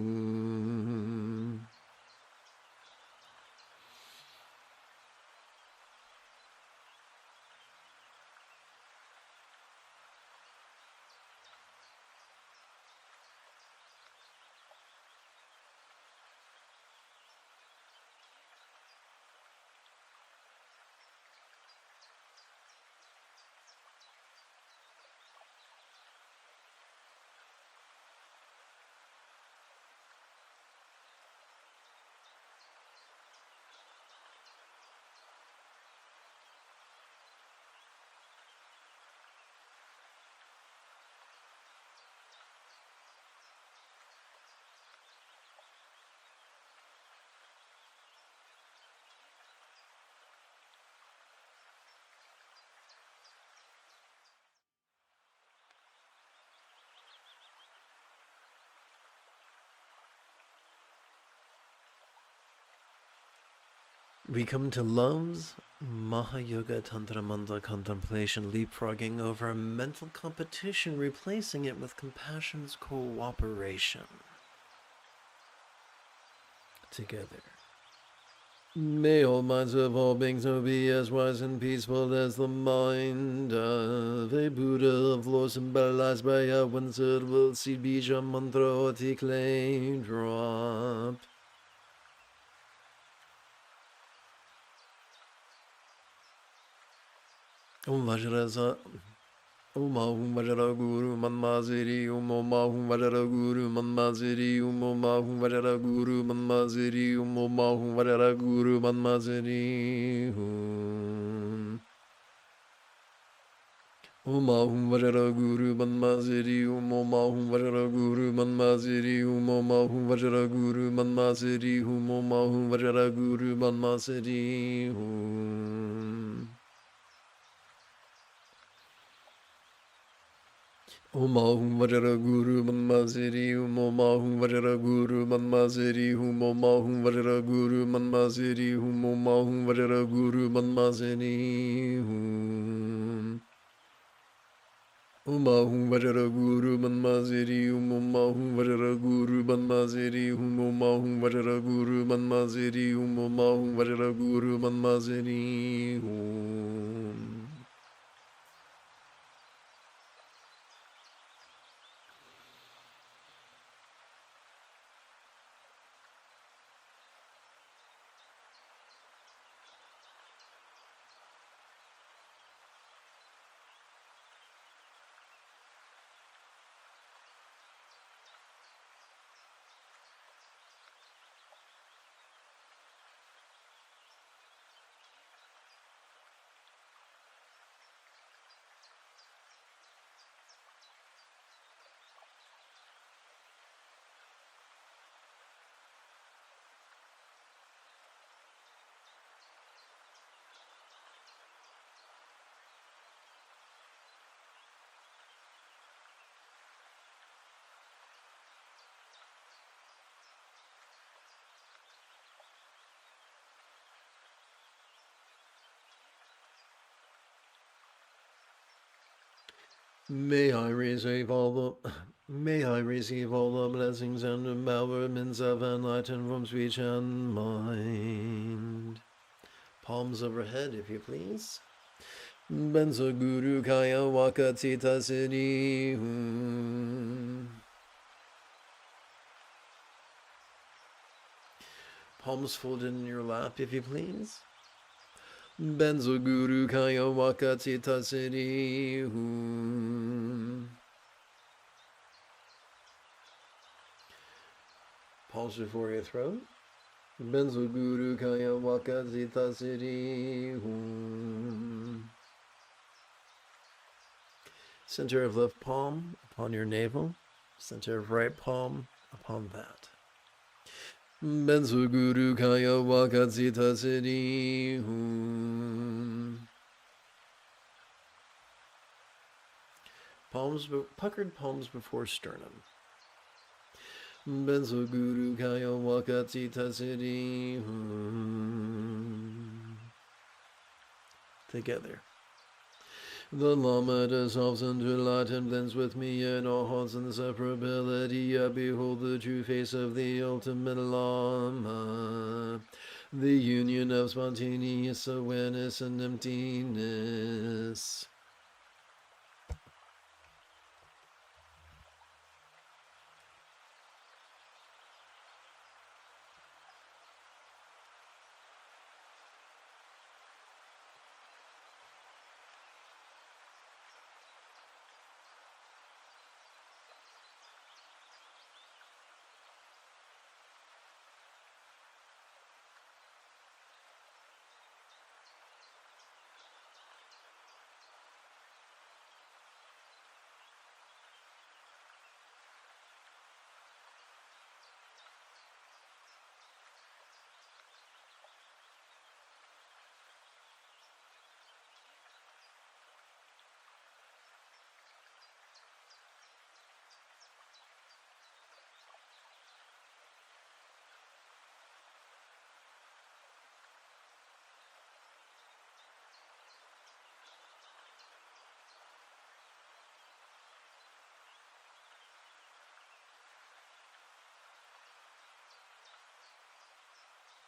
[SPEAKER 1] We come to love's Mahayoga Tantra Mandala contemplation, leapfrogging over mental competition, replacing it with compassion's cooperation. Together. May all minds of all beings be as wise and peaceful as the mind of a Buddha of law symbolized by a one-syllable seed bija mantra or clay drop. Om Vajraza. Om Ahum Vajra Guru Manmaziri Om Ahum Vajra Guru Manmaziri Om Ahum Vajra Guru Manmaziri Om Ahum Vajra Guru Manmaziri Om Ahum Vajra Guru Manmaziri Om Ahum Vajra Guru Manmaziri Om Ahum Vajra Guru Manmaziri Om Ahum Vajra Guru Manmaziri Om Ahum Vajra Guru Manmaziri Om Ahum Vajra Guru Manmaziri Om Ahum Vajra Guru Manmaziri Om Ahum Vajra Guru Manmaziri Om Ahum Vajra Guru Manmaziri Om Ahum Vajra Guru Manmaziri Om Ahum Vajra Guru Manmaziri Om Ahum Vajra Guru Manmaziri May I receive all the blessings and empowerments of enlightenment from speech and mind. Palms overhead, if you please. Benzo Guru Kaya Wakatita Siddhi. Palms folded in your lap, if you please. Benzo Guru Kaya Wakatita Siddhi. Palms before your throat. Benzo Guru Kaya Wakatita Siddhi. Center of left palm upon your navel. Center of right palm upon that. Benzo Guru Kaya Wakatita Siddhi. Puckered palms before sternum. Benzo Guru Kaya Wakatita Siddhi. Together. The Lama dissolves into light and blends with me in all hearts and separability. I behold the true face of the ultimate Lama, the union of spontaneous awareness and emptiness.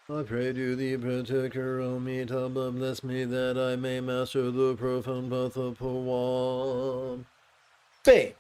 [SPEAKER 1] I pray to thee, protector Amitabha, bless me that I may master the profound path of Pawan. Faith.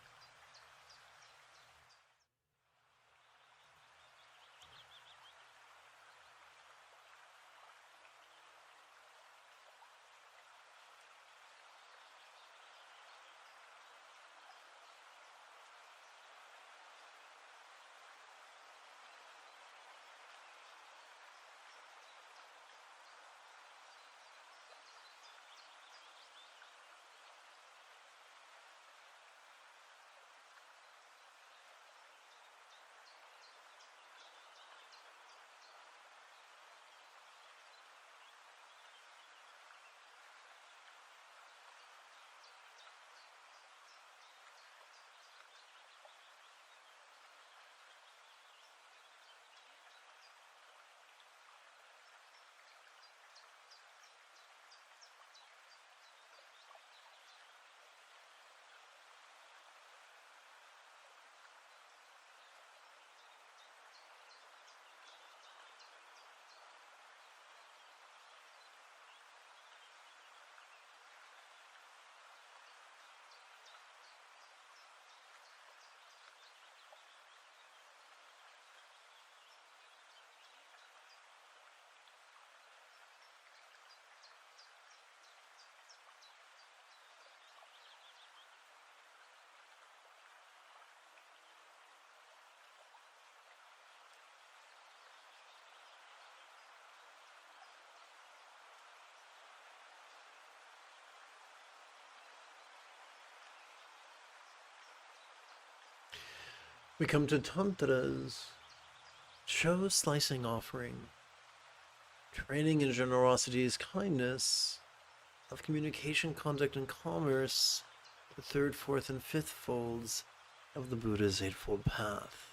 [SPEAKER 1] We come to Tantra's show slicing offering. Training in generosity is kindness, of communication, conduct, and commerce, the third, fourth, and fifth folds of the Buddha's Eightfold Path.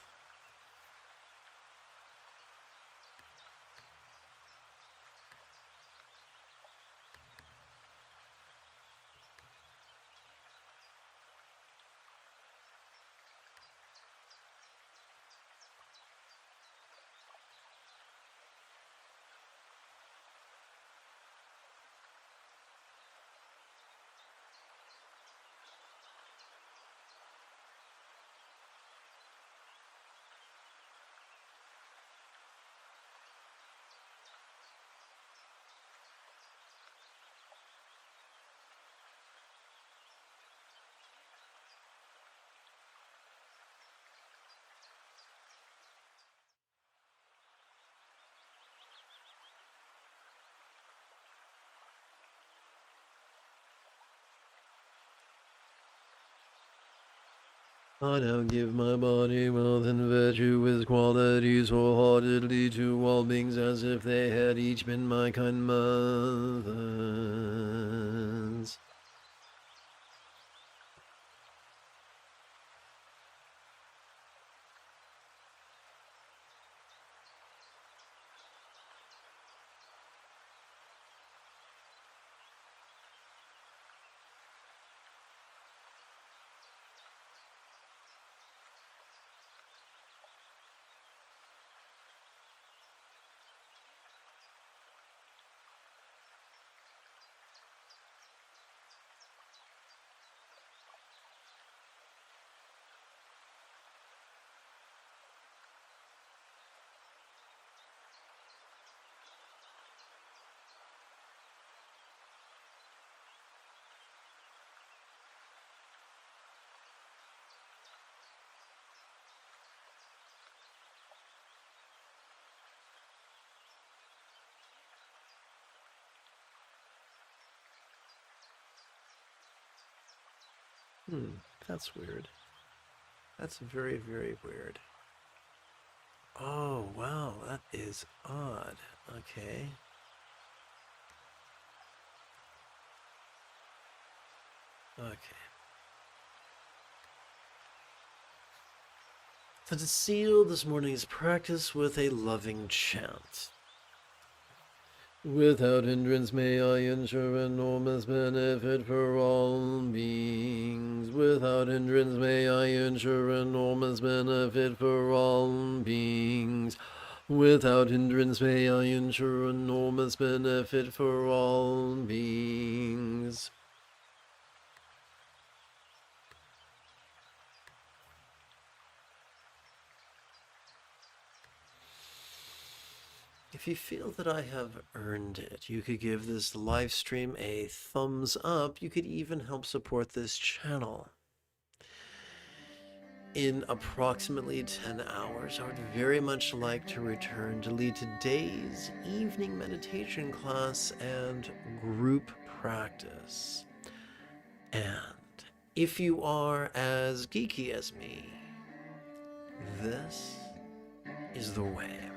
[SPEAKER 1] I now give my body, wealth, and virtue with qualities wholeheartedly to all beings as if they had each been my kind mothers. That's weird. That's very, very weird. Oh, wow, that is odd. Okay. Okay. So to seal this morning's practice with a loving chant. Without hindrance may I ensure enormous benefit for all beings. Without hindrance may I ensure enormous benefit for all beings. Without hindrance may I ensure enormous benefit for all beings. If you feel that I have earned it, you could give this live stream a thumbs up. You could even help support this channel. In approximately 10 hours, I would very much like to return to lead today's evening meditation class and group practice. And if you are as geeky as me, this is the way.